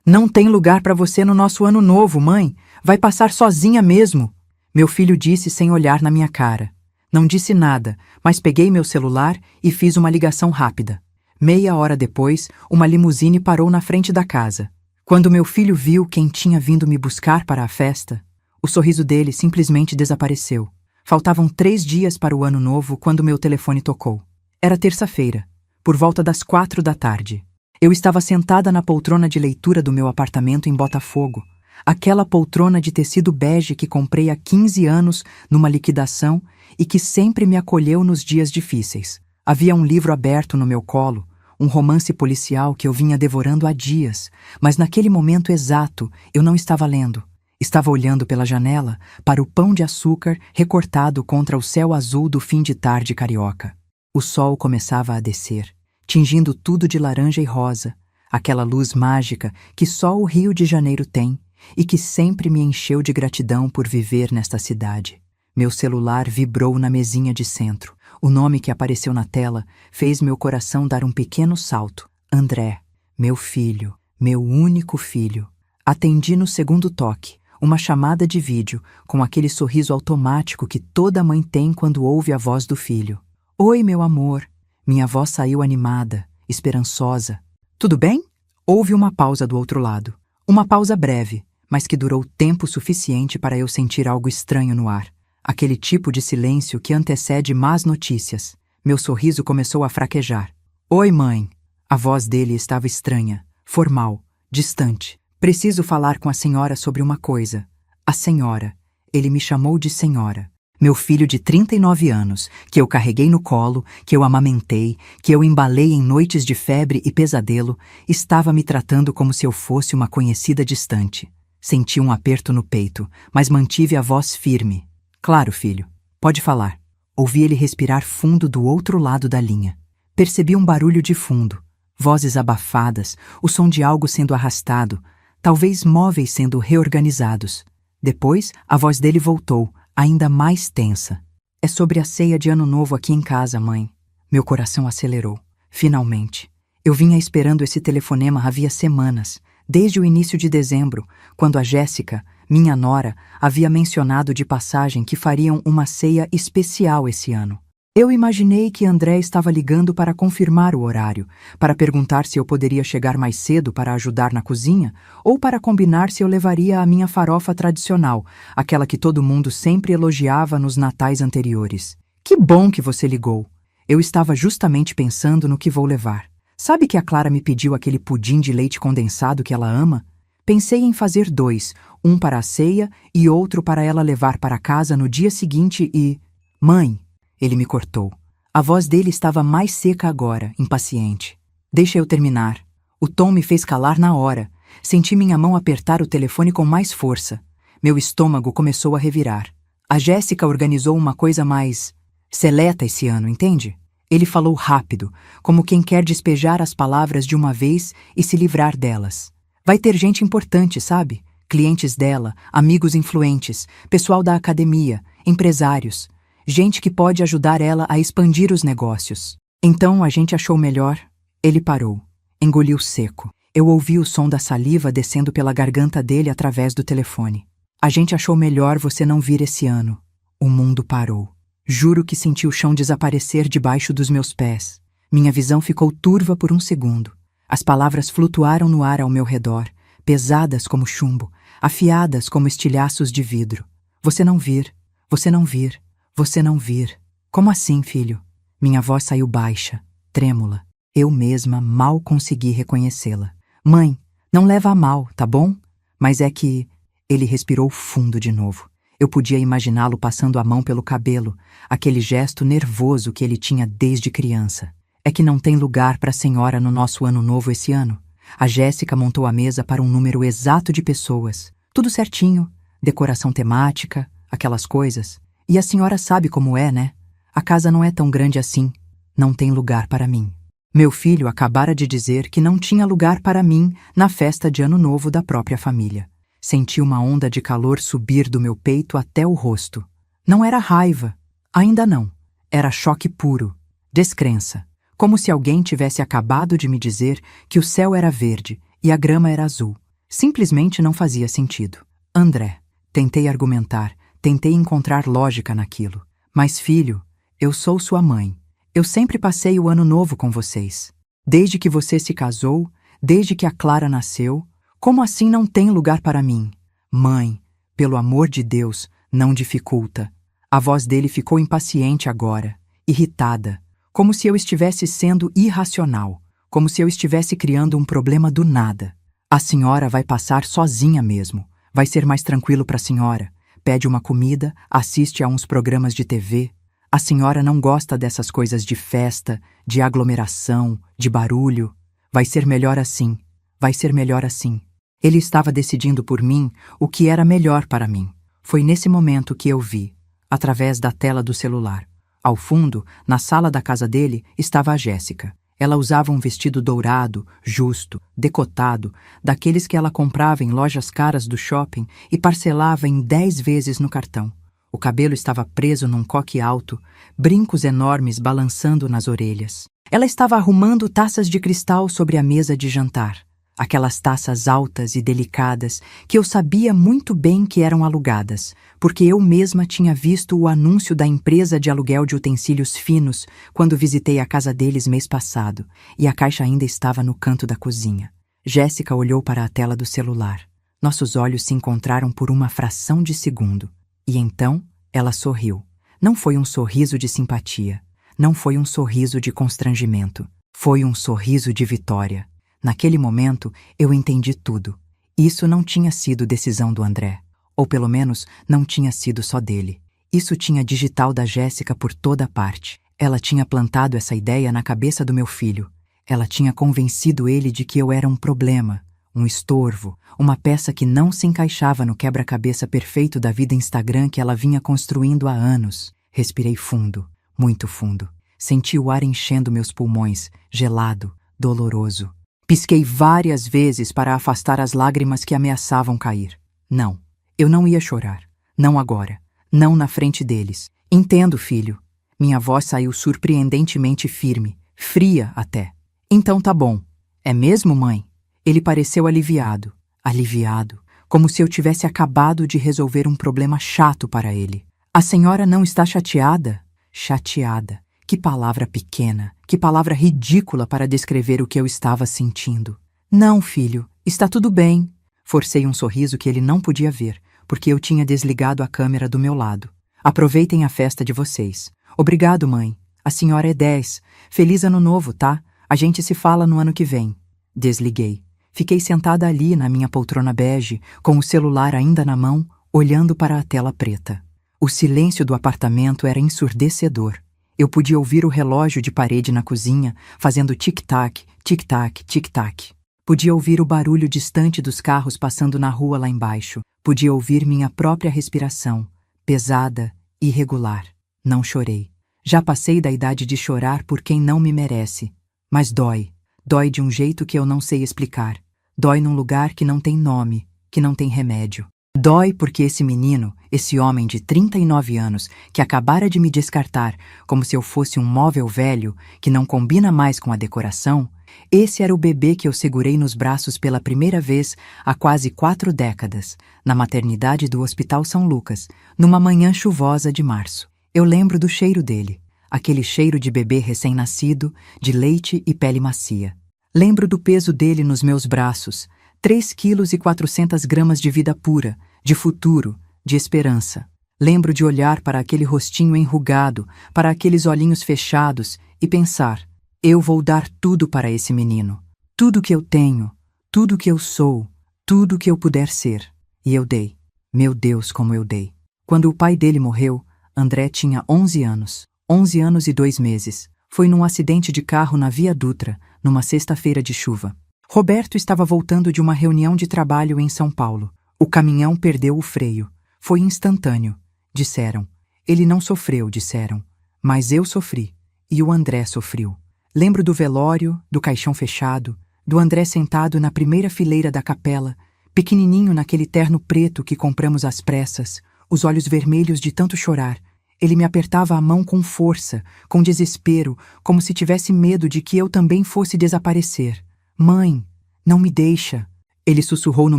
Não tem lugar para você no nosso ano novo, mãe. Vai passar sozinha mesmo. Meu filho disse sem olhar na minha cara. Não disse nada, mas peguei meu celular e fiz uma ligação rápida. Meia hora depois, uma limusine parou na frente da casa. Quando meu filho viu quem tinha vindo me buscar para a festa, o sorriso dele simplesmente desapareceu. Faltavam 3 dias para o ano novo quando meu telefone tocou. Era terça-feira, por volta das 4 da tarde. Eu estava sentada na poltrona de leitura do meu apartamento em Botafogo, aquela poltrona de tecido bege que comprei há 15 anos numa liquidação e que sempre me acolheu nos dias difíceis. Havia um livro aberto no meu colo, um romance policial que eu vinha devorando há dias, mas naquele momento exato eu não estava lendo. Estava olhando pela janela para o pão de açúcar recortado contra o céu azul do fim de tarde carioca. O sol começava a descer, tingindo tudo de laranja e rosa, aquela luz mágica que só o Rio de Janeiro tem e que sempre me encheu de gratidão por viver nesta cidade. Meu celular vibrou na mesinha de centro. O nome que apareceu na tela fez meu coração dar um pequeno salto. André, meu filho, meu único filho. Atendi no segundo toque, uma chamada de vídeo com aquele sorriso automático que toda mãe tem quando ouve a voz do filho. Oi, meu amor. Minha voz saiu animada, esperançosa. Tudo bem? Houve uma pausa do outro lado. Uma pausa breve, mas que durou tempo suficiente para eu sentir algo estranho no ar. Aquele tipo de silêncio que antecede más notícias. Meu sorriso começou a fraquejar. Oi, mãe. A voz dele estava estranha, formal, distante. Preciso falar com a senhora sobre uma coisa. A senhora. Ele me chamou de senhora. Meu filho de 39 anos, que eu carreguei no colo, que eu amamentei, que eu embalei em noites de febre e pesadelo, estava me tratando como se eu fosse uma conhecida distante. Senti um aperto no peito, mas mantive a voz firme. Claro, filho. Pode falar. Ouvi ele respirar fundo do outro lado da linha. Percebi um barulho de fundo. Vozes abafadas, o som de algo sendo arrastado, talvez móveis sendo reorganizados. Depois, a voz dele voltou, ainda mais tensa. É sobre a ceia de Ano Novo aqui em casa, mãe. Meu coração acelerou. Finalmente. Eu vinha esperando esse telefonema havia semanas, desde o início de dezembro, quando a Jéssica, minha nora, havia mencionado de passagem que fariam uma ceia especial esse ano. Eu imaginei que André estava ligando para confirmar o horário, para perguntar se eu poderia chegar mais cedo para ajudar na cozinha, ou para combinar se eu levaria a minha farofa tradicional, aquela que todo mundo sempre elogiava nos natais anteriores. Que bom que você ligou! Eu estava justamente pensando no que vou levar. Sabe que a Clara me pediu aquele pudim de leite condensado que ela ama? Pensei em fazer 2, um para a ceia e outro para ela levar para casa no dia seguinte e... Mãe! Ele me cortou. A voz dele estava mais seca agora, impaciente. Deixa eu terminar. O tom me fez calar na hora. Senti minha mão apertar o telefone com mais força. Meu estômago começou a revirar. A Jéssica organizou uma coisa mais... seleta esse ano, entende? Ele falou rápido, como quem quer despejar as palavras de uma vez e se livrar delas. Vai ter gente importante, sabe? Clientes dela, amigos influentes, pessoal da academia, empresários. Gente que pode ajudar ela a expandir os negócios. Então a gente achou melhor. Ele parou. Engoliu seco. Eu ouvi o som da saliva descendo pela garganta dele através do telefone. A gente achou melhor você não vir esse ano. O mundo parou. Juro que senti o chão desaparecer debaixo dos meus pés. Minha visão ficou turva por um segundo. As palavras flutuaram no ar ao meu redor, pesadas como chumbo, afiadas como estilhaços de vidro. Você não vir. Você não vir. Você não vir. Como assim, filho? Minha voz saiu baixa, trêmula. Eu mesma mal consegui reconhecê-la. Mãe, não leva a mal, tá bom? Mas é que... Ele respirou fundo de novo. Eu podia imaginá-lo passando a mão pelo cabelo, aquele gesto nervoso que ele tinha desde criança. É que não tem lugar para a senhora no nosso ano novo esse ano. A Jéssica montou a mesa para um número exato de pessoas. Tudo certinho, decoração temática, aquelas coisas. E a senhora sabe como é, né? A casa não é tão grande assim. Não tem lugar para mim. Meu filho acabara de dizer que não tinha lugar para mim na festa de Ano Novo da própria família. Senti uma onda de calor subir do meu peito até o rosto. Não era raiva. Ainda não. Era choque puro. Descrença. Como se alguém tivesse acabado de me dizer que o céu era verde e a grama era azul. Simplesmente não fazia sentido. André, tentei argumentar, tentei encontrar lógica naquilo. Mas filho, eu sou sua mãe. Eu sempre passei o ano novo com vocês. Desde que você se casou, desde que a Clara nasceu, como assim não tem lugar para mim? Mãe, pelo amor de Deus, não dificulta. A voz dele ficou impaciente agora, irritada, como se eu estivesse sendo irracional, como se eu estivesse criando um problema do nada. A senhora vai passar sozinha mesmo. Vai ser mais tranquilo para a senhora. Pede uma comida, assiste a uns programas de TV. A senhora não gosta dessas coisas de festa, de aglomeração, de barulho. Vai ser melhor assim. Vai ser melhor assim. Ele estava decidindo por mim o que era melhor para mim. Foi nesse momento que eu vi, através da tela do celular. Ao fundo, na sala da casa dele, estava a Jéssica. Ela usava um vestido dourado, justo, decotado, daqueles que ela comprava em lojas caras do shopping e parcelava em 10 vezes no cartão. O cabelo estava preso num coque alto, brincos enormes balançando nas orelhas. Ela estava arrumando taças de cristal sobre a mesa de jantar. Aquelas taças altas e delicadas que eu sabia muito bem que eram alugadas, porque eu mesma tinha visto o anúncio da empresa de aluguel de utensílios finos quando visitei a casa deles mês passado, e a caixa ainda estava no canto da cozinha. Jéssica olhou para a tela do celular. Nossos olhos se encontraram por uma fração de segundo. E então ela sorriu. Não foi um sorriso de simpatia. Não foi um sorriso de constrangimento. Foi um sorriso de vitória. Naquele momento, eu entendi tudo. Isso não tinha sido decisão do André. Ou pelo menos, não tinha sido só dele. Isso tinha digital da Jéssica por toda parte. Ela tinha plantado essa ideia na cabeça do meu filho. Ela tinha convencido ele de que eu era um problema, um estorvo, uma peça que não se encaixava no quebra-cabeça perfeito da vida Instagram que ela vinha construindo há anos. Respirei fundo, muito fundo. Senti o ar enchendo meus pulmões, gelado, doloroso. Pisquei várias vezes para afastar as lágrimas que ameaçavam cair. Não, eu não ia chorar. Não agora. Não na frente deles. Entendo, filho. Minha voz saiu surpreendentemente firme, fria até. Então tá bom. É mesmo, mãe? Ele pareceu aliviado. Aliviado. Como se eu tivesse acabado de resolver um problema chato para ele. A senhora não está chateada? Chateada. Que palavra pequena, que palavra ridícula para descrever o que eu estava sentindo. Não, filho, está tudo bem. Forcei um sorriso que ele não podia ver, porque eu tinha desligado a câmera do meu lado. Aproveitem a festa de vocês. Obrigado, mãe. A senhora é 10. Feliz ano novo, tá? A gente se fala no ano que vem. Desliguei. Fiquei sentada ali na minha poltrona bege, com o celular ainda na mão, olhando para a tela preta. O silêncio do apartamento era ensurdecedor. Eu podia ouvir o relógio de parede na cozinha, fazendo tic-tac, tic-tac, tic-tac. Podia ouvir o barulho distante dos carros passando na rua lá embaixo. Podia ouvir minha própria respiração, pesada, irregular. Não chorei. Já passei da idade de chorar por quem não me merece. Mas dói. Dói de um jeito que eu não sei explicar. Dói num lugar que não tem nome, que não tem remédio. Dói porque esse menino, esse homem de 39 anos, que acabara de me descartar como se eu fosse um móvel velho que não combina mais com a decoração, esse era o bebê que eu segurei nos braços pela primeira vez há quase 4 décadas, na maternidade do Hospital São Lucas, numa manhã chuvosa de março. Eu lembro do cheiro dele, aquele cheiro de bebê recém-nascido, de leite e pele macia. Lembro do peso dele nos meus braços, 3,4 kg de vida pura, de futuro, de esperança. Lembro de olhar para aquele rostinho enrugado, para aqueles olhinhos fechados e pensar, eu vou dar tudo para esse menino. Tudo que eu tenho, tudo que eu sou, tudo que eu puder ser. E eu dei. Meu Deus, como eu dei. Quando o pai dele morreu, André tinha 11 anos. 11 anos e 2 meses. Foi num acidente de carro na Via Dutra, numa sexta-feira de chuva. Roberto estava voltando de uma reunião de trabalho em São Paulo. O caminhão perdeu o freio. Foi instantâneo, disseram. Ele não sofreu, disseram. Mas eu sofri. E o André sofreu. Lembro do velório, do caixão fechado, do André sentado na primeira fileira da capela, pequenininho naquele terno preto que compramos às pressas, os olhos vermelhos de tanto chorar. Ele me apertava a mão com força, com desespero, como se tivesse medo de que eu também fosse desaparecer. Mãe, não me deixa. Ele sussurrou no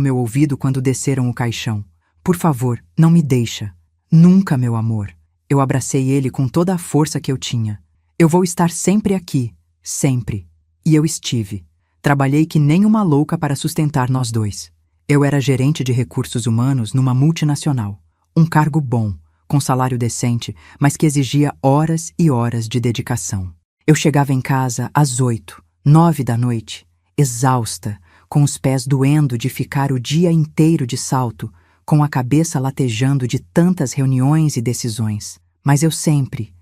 meu ouvido quando desceram o caixão. Por favor, não me deixa. Nunca, meu amor. Eu abracei ele com toda a força que eu tinha. Eu vou estar sempre aqui. Sempre. E eu estive. Trabalhei que nem uma louca para sustentar nós dois. Eu era gerente de recursos humanos numa multinacional. Um cargo bom, com salário decente, mas que exigia horas e horas de dedicação. Eu chegava em casa às 8, 9 da noite, exausta, com os pés doendo de ficar o dia inteiro de salto, com a cabeça latejando de tantas reuniões e decisões. Mas eu sempre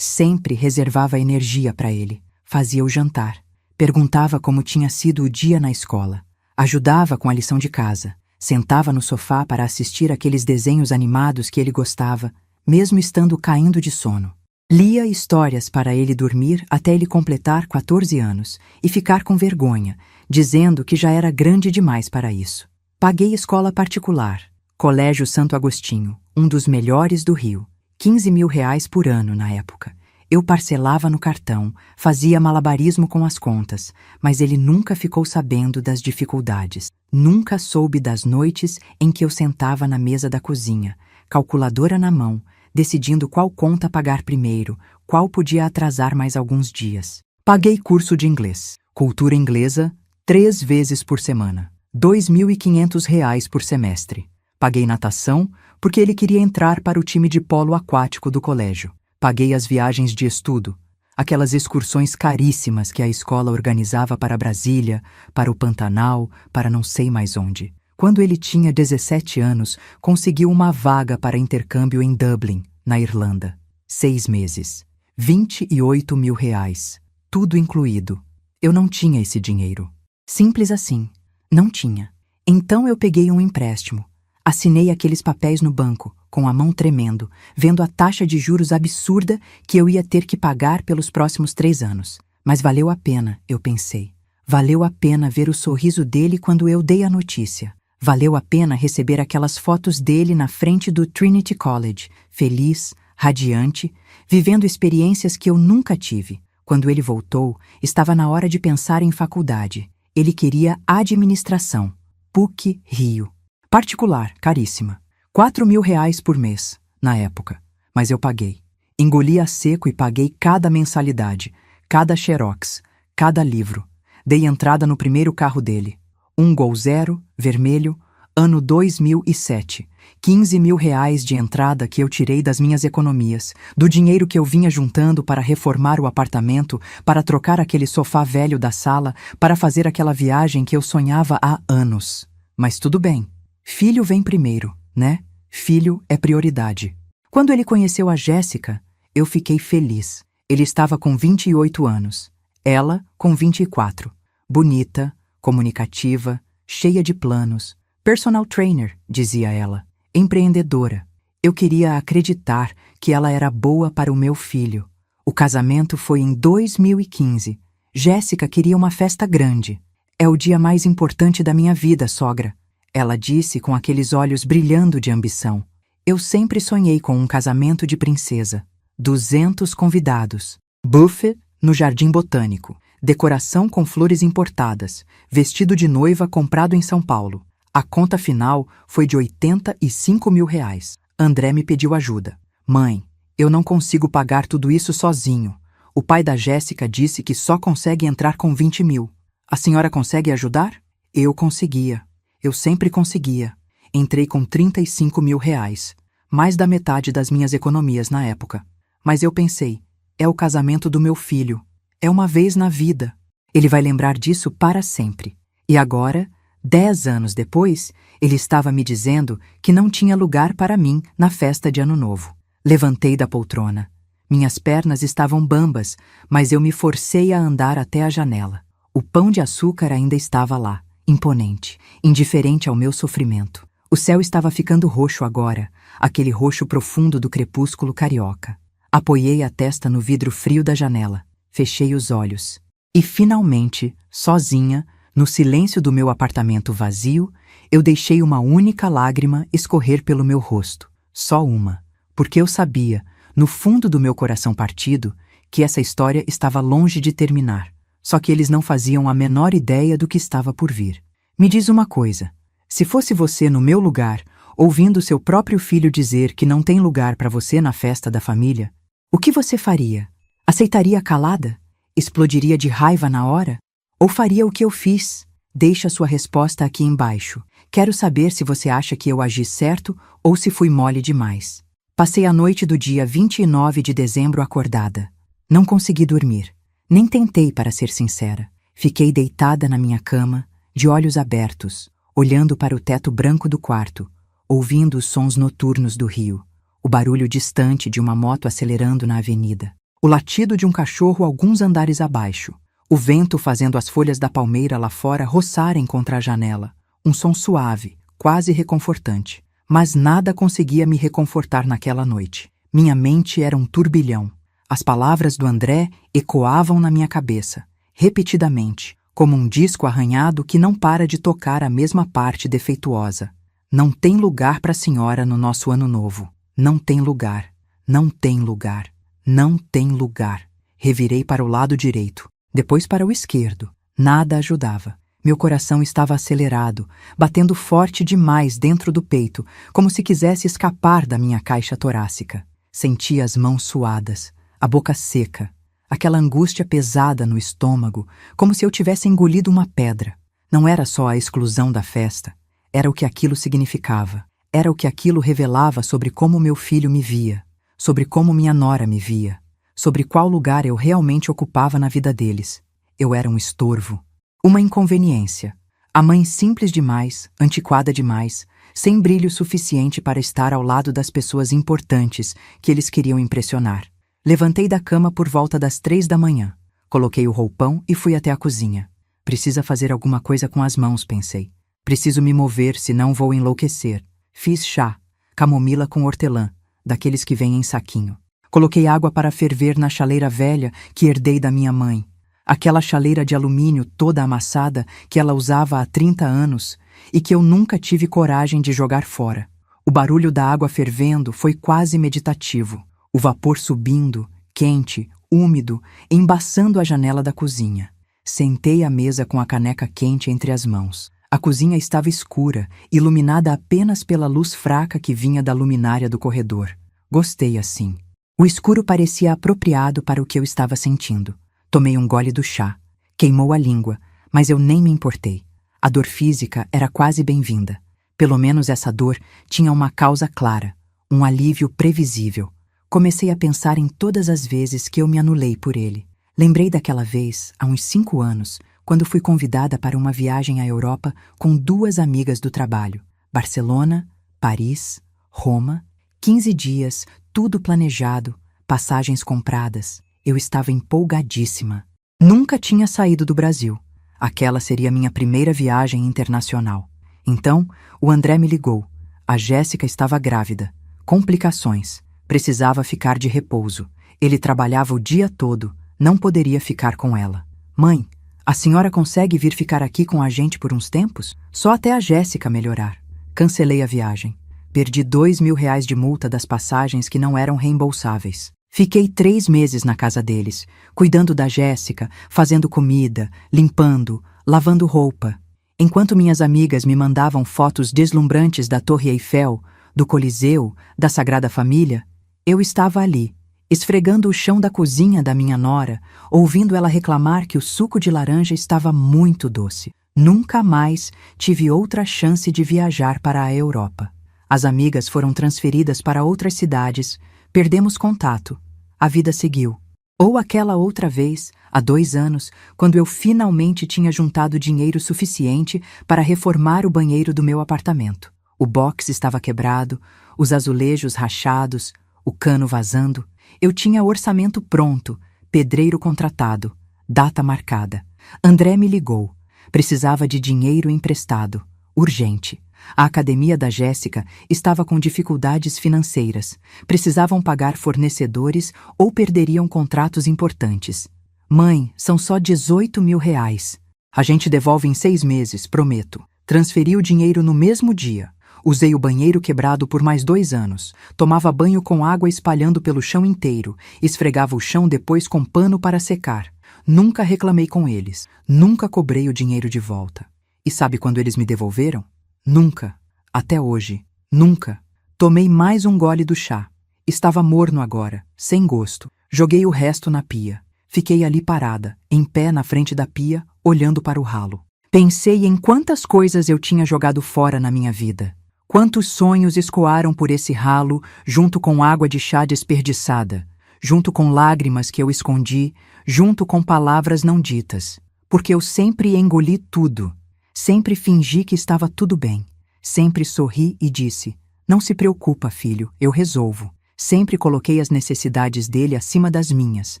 reservava energia para ele. Fazia o jantar. Perguntava como tinha sido o dia na escola. Ajudava com a lição de casa. Sentava no sofá para assistir aqueles desenhos animados que ele gostava, mesmo estando caindo de sono. Lia histórias para ele dormir até ele completar 14 anos e ficar com vergonha, dizendo que já era grande demais para isso. Paguei escola particular, Colégio Santo Agostinho, um dos melhores do Rio, 15 mil reais por ano na época. Eu parcelava no cartão, fazia malabarismo com as contas, mas ele nunca ficou sabendo das dificuldades. Nunca soube das noites em que eu sentava na mesa da cozinha, calculadora na mão, decidindo qual conta pagar primeiro, qual podia atrasar mais alguns dias. Paguei curso de inglês, cultura inglesa, 3 vezes por semana, R$ 2.500 por semestre. Paguei natação, porque ele queria entrar para o time de polo aquático do colégio. Paguei as viagens de estudo, aquelas excursões caríssimas que a escola organizava para Brasília, para o Pantanal, para não sei mais onde. Quando ele tinha 17 anos, conseguiu uma vaga para intercâmbio em Dublin, na Irlanda. 6 meses. 28 mil reais. Tudo incluído. Eu não tinha esse dinheiro. Simples assim. Não tinha. Então eu peguei um empréstimo. Assinei aqueles papéis no banco, com a mão tremendo, vendo a taxa de juros absurda que eu ia ter que pagar pelos próximos 3 anos. Mas valeu a pena, eu pensei. Valeu a pena ver o sorriso dele quando eu dei a notícia. Valeu a pena receber aquelas fotos dele na frente do Trinity College, feliz, radiante, vivendo experiências que eu nunca tive. Quando ele voltou, estava na hora de pensar em faculdade. Ele queria administração. PUC Rio. Particular, caríssima. 4 mil reais por mês, na época. Mas eu paguei. Engoli a seco e paguei cada mensalidade, cada xerox, cada livro. Dei entrada no primeiro carro dele. Um Gol Zero, vermelho, ano 2007. 15 mil reais de entrada que eu tirei das minhas economias, do dinheiro que eu vinha juntando para reformar o apartamento, para trocar aquele sofá velho da sala, para fazer aquela viagem que eu sonhava há anos. Mas tudo bem. Filho vem primeiro, né? Filho é prioridade. Quando ele conheceu a Jéssica, eu fiquei feliz. Ele estava com 28 anos. Ela com 24. Bonita, comunicativa, cheia de planos. Personal trainer, dizia ela. Empreendedora. Eu queria acreditar que ela era boa para o meu filho. O casamento foi em 2015. Jéssica queria uma festa grande. É o dia mais importante da minha vida, sogra. Ela disse com aqueles olhos brilhando de ambição. Eu sempre sonhei com um casamento de princesa. 200 convidados. Buffet no Jardim Botânico. Decoração com flores importadas. Vestido de noiva comprado em São Paulo. A conta final foi de 85 mil reais. André me pediu ajuda. Mãe, eu não consigo pagar tudo isso sozinho. O pai da Jéssica disse que só consegue entrar com 20 mil. A senhora consegue ajudar? Eu conseguia. Eu sempre conseguia. Entrei com 35 mil reais, mais da metade das minhas economias na época. Mas eu pensei, é o casamento do meu filho. É uma vez na vida. Ele vai lembrar disso para sempre. E agora, 10 anos depois, ele estava me dizendo que não tinha lugar para mim na festa de Ano Novo. Levantei da poltrona. Minhas pernas estavam bambas, mas eu me forcei a andar até a janela. O pão de açúcar ainda estava lá. Imponente, indiferente ao meu sofrimento. O céu estava ficando roxo agora, aquele roxo profundo do crepúsculo carioca. Apoiei a testa no vidro frio da janela, fechei os olhos. E finalmente, sozinha, no silêncio do meu apartamento vazio, eu deixei uma única lágrima escorrer pelo meu rosto. Só uma, porque eu sabia, no fundo do meu coração partido, que essa história estava longe de terminar. Só que eles não faziam a menor ideia do que estava por vir. Me diz uma coisa. Se fosse você no meu lugar, ouvindo seu próprio filho dizer que não tem lugar para você na festa da família, o que você faria? Aceitaria calada? Explodiria de raiva na hora? Ou faria o que eu fiz? Deixa sua resposta aqui embaixo. Quero saber se você acha que eu agi certo ou se fui mole demais. Passei a noite do dia 29 de dezembro acordada. Não consegui dormir. Nem tentei, para ser sincera. Fiquei deitada na minha cama, de olhos abertos, olhando para o teto branco do quarto, ouvindo os sons noturnos do rio, o barulho distante de uma moto acelerando na avenida, o latido de um cachorro alguns andares abaixo, o vento fazendo as folhas da palmeira lá fora roçarem contra a janela, um som suave, quase reconfortante. Mas nada conseguia me reconfortar naquela noite. Minha mente era um turbilhão. As palavras do André ecoavam na minha cabeça, repetidamente, como um disco arranhado que não para de tocar a mesma parte defeituosa. Não tem lugar para a senhora no nosso ano novo. Não tem lugar. Não tem lugar. Não tem lugar. Revirei para o lado direito, depois para o esquerdo. Nada ajudava. Meu coração estava acelerado, batendo forte demais dentro do peito, como se quisesse escapar da minha caixa torácica. Sentia as mãos suadas, a boca seca, aquela angústia pesada no estômago, como se eu tivesse engolido uma pedra. Não era só a exclusão da festa, era o que aquilo significava. Era o que aquilo revelava sobre como meu filho me via, sobre como minha nora me via, sobre qual lugar eu realmente ocupava na vida deles. Eu era um estorvo. Uma inconveniência. A mãe simples demais, antiquada demais, sem brilho suficiente para estar ao lado das pessoas importantes que eles queriam impressionar. Levantei da cama por volta das 3 da manhã. Coloquei o roupão e fui até a cozinha. Precisa fazer alguma coisa com as mãos, pensei. Preciso me mover, senão vou enlouquecer. Fiz chá, camomila com hortelã, daqueles que vêm em saquinho. Coloquei água para ferver na chaleira velha que herdei da minha mãe. Aquela chaleira de alumínio toda amassada que ela usava há 30 anos e que eu nunca tive coragem de jogar fora. O barulho da água fervendo foi quase meditativo. O vapor subindo, quente, úmido, embaçando a janela da cozinha. Sentei à mesa com a caneca quente entre as mãos. A cozinha estava escura, iluminada apenas pela luz fraca que vinha da luminária do corredor. Gostei assim. O escuro parecia apropriado para o que eu estava sentindo. Tomei um gole do chá. Queimou a língua, mas eu nem me importei. A dor física era quase bem-vinda. Pelo menos essa dor tinha uma causa clara, um alívio previsível. Comecei a pensar em todas as vezes que eu me anulei por ele. Lembrei daquela vez, há uns 5 anos, quando fui convidada para uma viagem à Europa com 2 amigas do trabalho. Barcelona, Paris, Roma, 15 dias, tudo planejado, passagens compradas. Eu estava empolgadíssima. Nunca tinha saído do Brasil. Aquela seria minha primeira viagem internacional. Então, o André me ligou. A Jéssica estava grávida. Complicações. Precisava ficar de repouso. Ele trabalhava o dia todo. Não poderia ficar com ela. Mãe, a senhora consegue vir ficar aqui com a gente por uns tempos? Só até a Jéssica melhorar. Cancelei a viagem. Perdi R$ 2.000 de multa das passagens que não eram reembolsáveis. Fiquei 3 meses na casa deles, cuidando da Jéssica, fazendo comida, limpando, lavando roupa. Enquanto minhas amigas me mandavam fotos deslumbrantes da Torre Eiffel, do Coliseu, da Sagrada Família, eu estava ali, esfregando o chão da cozinha da minha nora, ouvindo ela reclamar que o suco de laranja estava muito doce. Nunca mais tive outra chance de viajar para a Europa. As amigas foram transferidas para outras cidades, perdemos contato. A vida seguiu. Ou aquela outra vez, há 2 anos, quando eu finalmente tinha juntado dinheiro suficiente para reformar o banheiro do meu apartamento. O box estava quebrado, os azulejos rachados, o cano vazando. Eu tinha orçamento pronto, pedreiro contratado, data marcada. André me ligou. Precisava de dinheiro emprestado, urgente. A academia da Jéssica estava com dificuldades financeiras. Precisavam pagar fornecedores ou perderiam contratos importantes. Mãe, são só R$ 18.000. A gente devolve em 6 meses, prometo. Transferi o dinheiro no mesmo dia. Usei o banheiro quebrado por mais 2 anos. Tomava banho com água espalhando pelo chão inteiro. Esfregava o chão depois com pano para secar. Nunca reclamei com eles. Nunca cobrei o dinheiro de volta. E sabe quando eles me devolveram? Nunca. Até hoje. Nunca. Tomei mais um gole do chá. Estava morno agora, sem gosto. Joguei o resto na pia. Fiquei ali parada, em pé na frente da pia, olhando para o ralo. Pensei em quantas coisas eu tinha jogado fora na minha vida. Quantos sonhos escoaram por esse ralo, junto com água de chá desperdiçada, junto com lágrimas que eu escondi, junto com palavras não ditas. Porque eu sempre engoli tudo. Sempre fingi que estava tudo bem. Sempre sorri e disse: "Não se preocupa, filho, eu resolvo." Sempre coloquei as necessidades dele acima das minhas.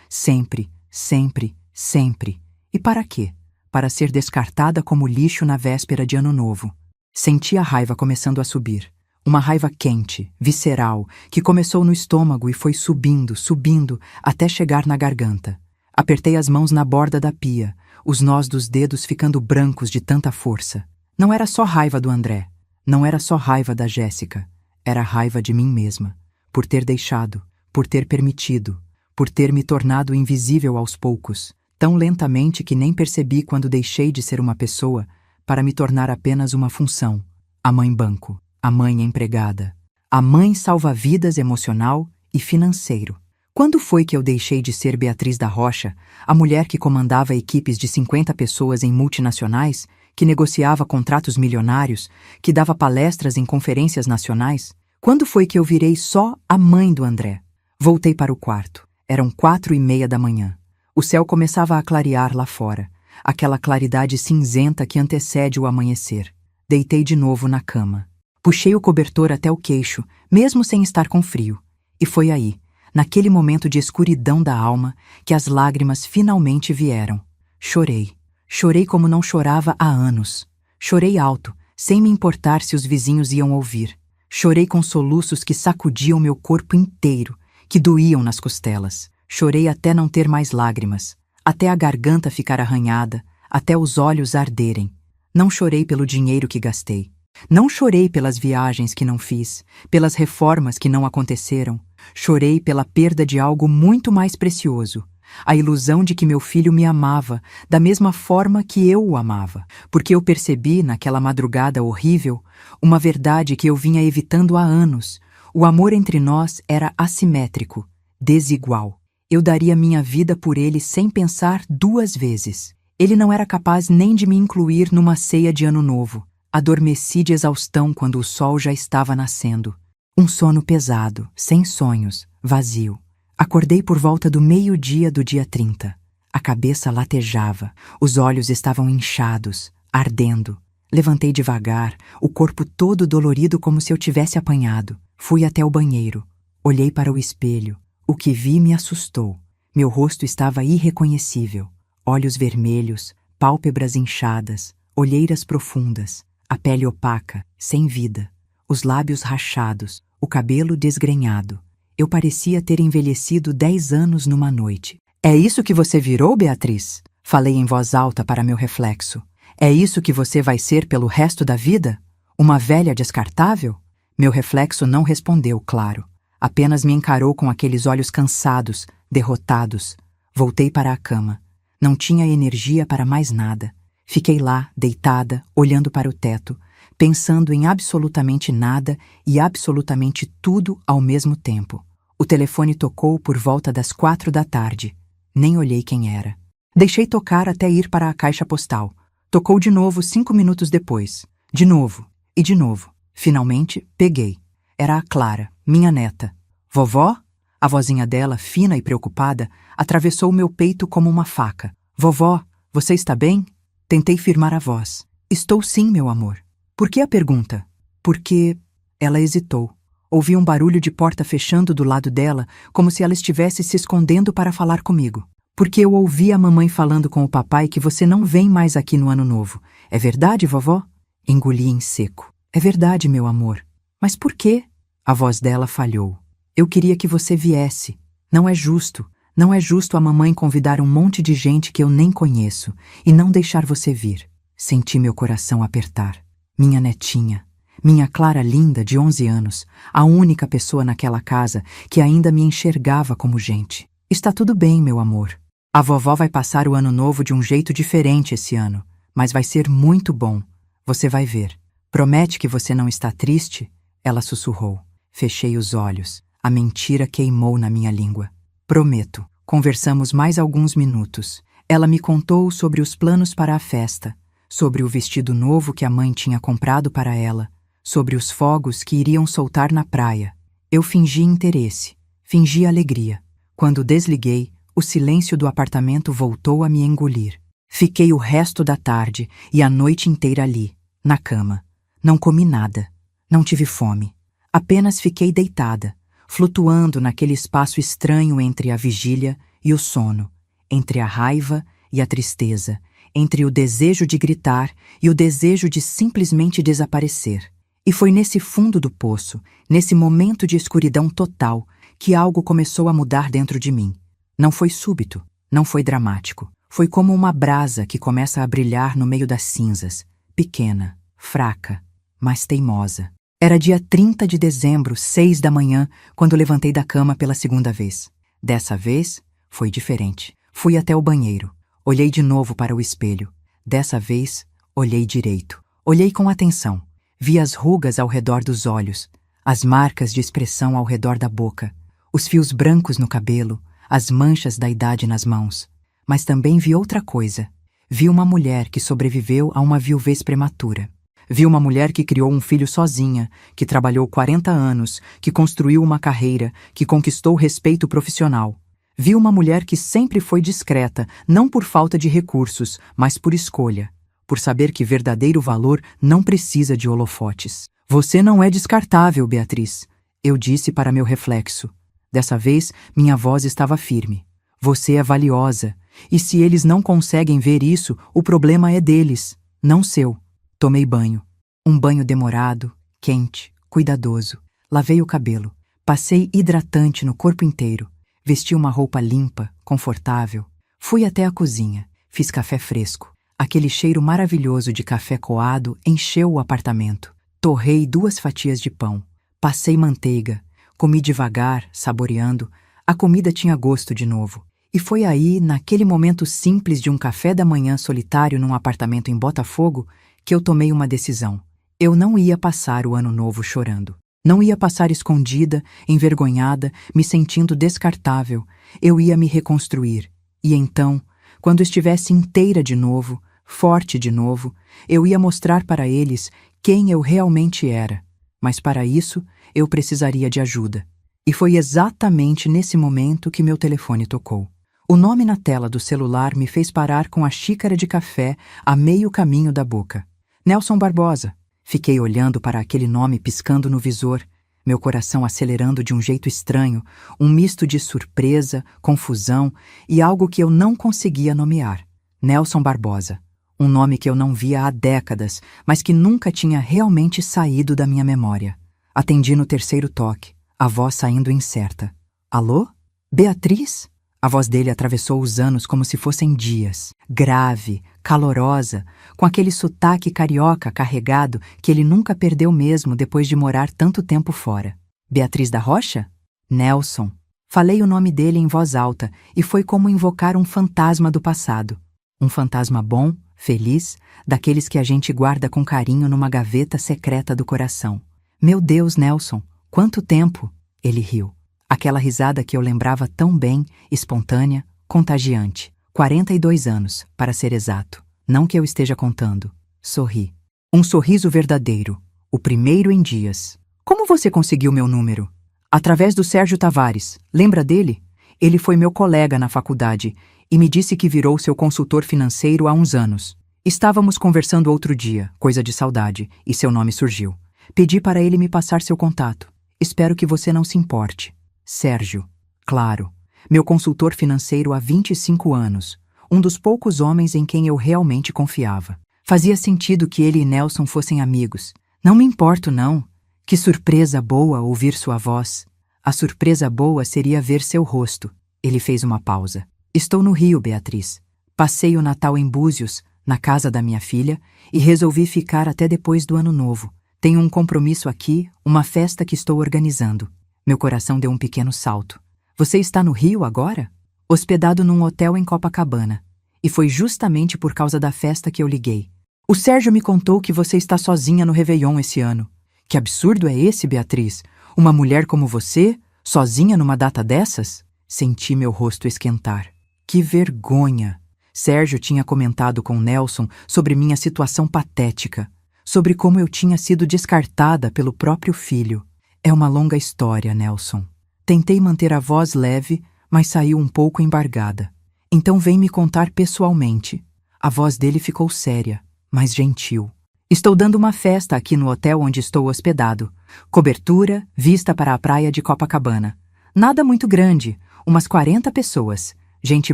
Sempre, sempre, sempre. E para quê? Para ser descartada como lixo na véspera de Ano Novo. Senti a raiva começando a subir. Uma raiva quente, visceral, que começou no estômago e foi subindo, subindo, até chegar na garganta. Apertei as mãos na borda da pia, os nós dos dedos ficando brancos de tanta força. Não era só raiva do André. Não era só raiva da Jéssica. Era raiva de mim mesma. Por ter deixado, por ter permitido, por ter me tornado invisível aos poucos, tão lentamente que nem percebi quando deixei de ser uma pessoa para me tornar apenas uma função. A mãe banco, a mãe empregada, a mãe salva-vidas emocional e financeiro. Quando foi que eu deixei de ser Beatriz da Rocha, a mulher que comandava equipes de 50 pessoas em multinacionais, que negociava contratos milionários, que dava palestras em conferências nacionais? Quando foi que eu virei só a mãe do André? Voltei para o quarto. Eram 4:30 da manhã. O céu começava a clarear lá fora, aquela claridade cinzenta que antecede o amanhecer. Deitei de novo na cama. Puxei o cobertor até o queixo, mesmo sem estar com frio. E foi aí, naquele momento de escuridão da alma, que as lágrimas finalmente vieram. Chorei. Chorei como não chorava há anos. Chorei alto, sem me importar se os vizinhos iam ouvir. Chorei com soluços que sacudiam meu corpo inteiro, que doíam nas costelas. Chorei até não ter mais lágrimas, até a garganta ficar arranhada, até os olhos arderem. Não chorei pelo dinheiro que gastei. Não chorei pelas viagens que não fiz, pelas reformas que não aconteceram. Chorei pela perda de algo muito mais precioso. A ilusão de que meu filho me amava, da mesma forma que eu o amava. Porque eu percebi, naquela madrugada horrível, uma verdade que eu vinha evitando há anos. O amor entre nós era assimétrico, desigual. Eu daria minha vida por ele sem pensar 2 vezes. Ele não era capaz nem de me incluir numa ceia de Ano Novo. Adormeci de exaustão quando o sol já estava nascendo. Um sono pesado, sem sonhos, vazio. Acordei por volta do meio-dia do dia 30. A cabeça latejava, os olhos estavam inchados, ardendo. Levantei devagar, o corpo todo dolorido como se eu tivesse apanhado. Fui até o banheiro. Olhei para o espelho. O que vi me assustou. Meu rosto estava irreconhecível. Olhos vermelhos, pálpebras inchadas, olheiras profundas, a pele opaca, sem vida, os lábios rachados, o cabelo desgrenhado. Eu parecia ter envelhecido 10 anos numa noite. "É isso que você virou, Beatriz?" Falei em voz alta para meu reflexo. "É isso que você vai ser pelo resto da vida? Uma velha descartável?" Meu reflexo não respondeu, claro. Apenas me encarou com aqueles olhos cansados, derrotados. Voltei para a cama. Não tinha energia para mais nada. Fiquei lá, deitada, olhando para o teto, pensando em absolutamente nada e absolutamente tudo ao mesmo tempo. O telefone tocou por volta das 4 da tarde. Nem olhei quem era. Deixei tocar até ir para a caixa postal. Tocou de novo 5 minutos depois. De novo. E de novo. Finalmente, peguei. Era a Clara, minha neta. "Vovó?" A vozinha dela, fina e preocupada, atravessou meu peito como uma faca. "Vovó, você está bem?" Tentei firmar a voz. "Estou sim, meu amor." "Por que a pergunta?" "Porque..." Ela hesitou. Ouvi um barulho de porta fechando do lado dela, como se ela estivesse se escondendo para falar comigo. "Porque eu ouvi a mamãe falando com o papai que você não vem mais aqui no Ano Novo. É verdade, vovó?" Engoli em seco. "É verdade, meu amor." "Mas por quê?" A voz dela falhou. "Eu queria que você viesse. Não é justo. Não é justo a mamãe convidar um monte de gente que eu nem conheço e não deixar você vir." Senti meu coração apertar. Minha netinha. Minha Clara linda, de 11 anos. A única pessoa naquela casa que ainda me enxergava como gente. "Está tudo bem, meu amor. A vovó vai passar o Ano Novo de um jeito diferente esse ano. Mas vai ser muito bom. Você vai ver. Promete que você não está triste? Ela sussurrou. Fechei os olhos. A mentira queimou na minha língua. Prometo. Conversamos mais alguns minutos. Ela me contou sobre os planos para a festa, sobre o vestido novo que a mãe tinha comprado para ela, sobre os fogos que iriam soltar na praia. Eu fingi interesse, fingi alegria. Quando desliguei, o silêncio do apartamento voltou a me engolir. Fiquei o resto da tarde e a noite inteira ali, na cama. Não comi nada. Não tive fome. Apenas fiquei deitada, flutuando naquele espaço estranho entre a vigília e o sono, entre a raiva e a tristeza, entre o desejo de gritar e o desejo de simplesmente desaparecer. E foi nesse fundo do poço, nesse momento de escuridão total, que algo começou a mudar dentro de mim. Não foi súbito, não foi dramático. Foi como uma brasa que começa a brilhar no meio das cinzas, pequena, fraca, mas teimosa. Era dia 30 de dezembro, 6 da manhã, quando levantei da cama pela segunda vez. Dessa vez, foi diferente. Fui até o banheiro. Olhei de novo para o espelho. Dessa vez, olhei direito. Olhei com atenção. Vi as rugas ao redor dos olhos, as marcas de expressão ao redor da boca, os fios brancos no cabelo, as manchas da idade nas mãos. Mas também vi outra coisa. Vi uma mulher que sobreviveu a uma viuvez prematura. Vi uma mulher que criou um filho sozinha, que trabalhou 40 anos, que construiu uma carreira, que conquistou respeito profissional. Vi uma mulher que sempre foi discreta, não por falta de recursos, mas por escolha, por saber que verdadeiro valor não precisa de holofotes. Você não é descartável, Beatriz, eu disse para meu reflexo. Dessa vez, minha voz estava firme. Você é valiosa, e se eles não conseguem ver isso, o problema é deles, não seu. Tomei banho. Um banho demorado, quente, cuidadoso. Lavei o cabelo. Passei hidratante no corpo inteiro. Vesti uma roupa limpa, confortável. Fui até a cozinha. Fiz café fresco. Aquele cheiro maravilhoso de café coado encheu o apartamento. Torrei 2 fatias de pão. Passei manteiga. Comi devagar, saboreando. A comida tinha gosto de novo. E foi aí, naquele momento simples de um café da manhã solitário num apartamento em Botafogo, que eu tomei uma decisão. Eu não ia passar o ano novo chorando. Não ia passar escondida, envergonhada, me sentindo descartável. Eu ia me reconstruir. E então, quando estivesse inteira de novo, forte de novo, eu ia mostrar para eles quem eu realmente era. Mas para isso, eu precisaria de ajuda. E foi exatamente nesse momento que meu telefone tocou. O nome na tela do celular me fez parar com a xícara de café a meio caminho da boca. Nelson Barbosa. Fiquei olhando para aquele nome piscando no visor, meu coração acelerando de um jeito estranho, um misto de surpresa, confusão e algo que eu não conseguia nomear. Nelson Barbosa. Um nome que eu não via há décadas, mas que nunca tinha realmente saído da minha memória. Atendi no 3º toque, a voz saindo incerta. Alô? Beatriz? A voz dele atravessou os anos como se fossem dias, grave, calorosa, com aquele sotaque carioca carregado que ele nunca perdeu mesmo depois de morar tanto tempo fora. Beatriz da Rocha? Nelson. Falei o nome dele em voz alta e foi como invocar um fantasma do passado. Um fantasma bom, feliz, daqueles que a gente guarda com carinho numa gaveta secreta do coração. Meu Deus, Nelson, quanto tempo! Ele riu. Aquela risada que eu lembrava tão bem, espontânea, contagiante. 42 anos, para ser exato. Não que eu esteja contando. Sorri. Um sorriso verdadeiro. O primeiro em dias. Como você conseguiu meu número? Através do Sérgio Tavares. Lembra dele? Ele foi meu colega na faculdade e me disse que virou seu consultor financeiro há uns anos. Estávamos conversando outro dia, coisa de saudade, e seu nome surgiu. Pedi para ele me passar seu contato. Espero que você não se importe. Sérgio. Claro. Meu consultor financeiro há 25 anos. Um dos poucos homens em quem eu realmente confiava. Fazia sentido que ele e Nelson fossem amigos. Não me importo, não. Que surpresa boa ouvir sua voz. A surpresa boa seria ver seu rosto. Ele fez uma pausa. Estou no Rio, Beatriz. Passei o Natal em Búzios, na casa da minha filha, e resolvi ficar até depois do Ano Novo. Tenho um compromisso aqui, uma festa que estou organizando. Meu coração deu um pequeno salto. Você está no Rio agora? Hospedado num hotel em Copacabana. E foi justamente por causa da festa que eu liguei. O Sérgio me contou que você está sozinha no Réveillon esse ano. Que absurdo é esse, Beatriz? Uma mulher como você, sozinha numa data dessas? Senti meu rosto esquentar. Que vergonha! Sérgio tinha comentado com Nelson sobre minha situação patética, sobre como eu tinha sido descartada pelo próprio filho. É uma longa história, Nelson. Tentei manter a voz leve, mas saiu um pouco embargada. Então vem me contar pessoalmente. A voz dele ficou séria, mas gentil. Estou dando uma festa aqui no hotel onde estou hospedado. Cobertura, vista para a praia de Copacabana. Nada muito grande, umas 40 pessoas. Gente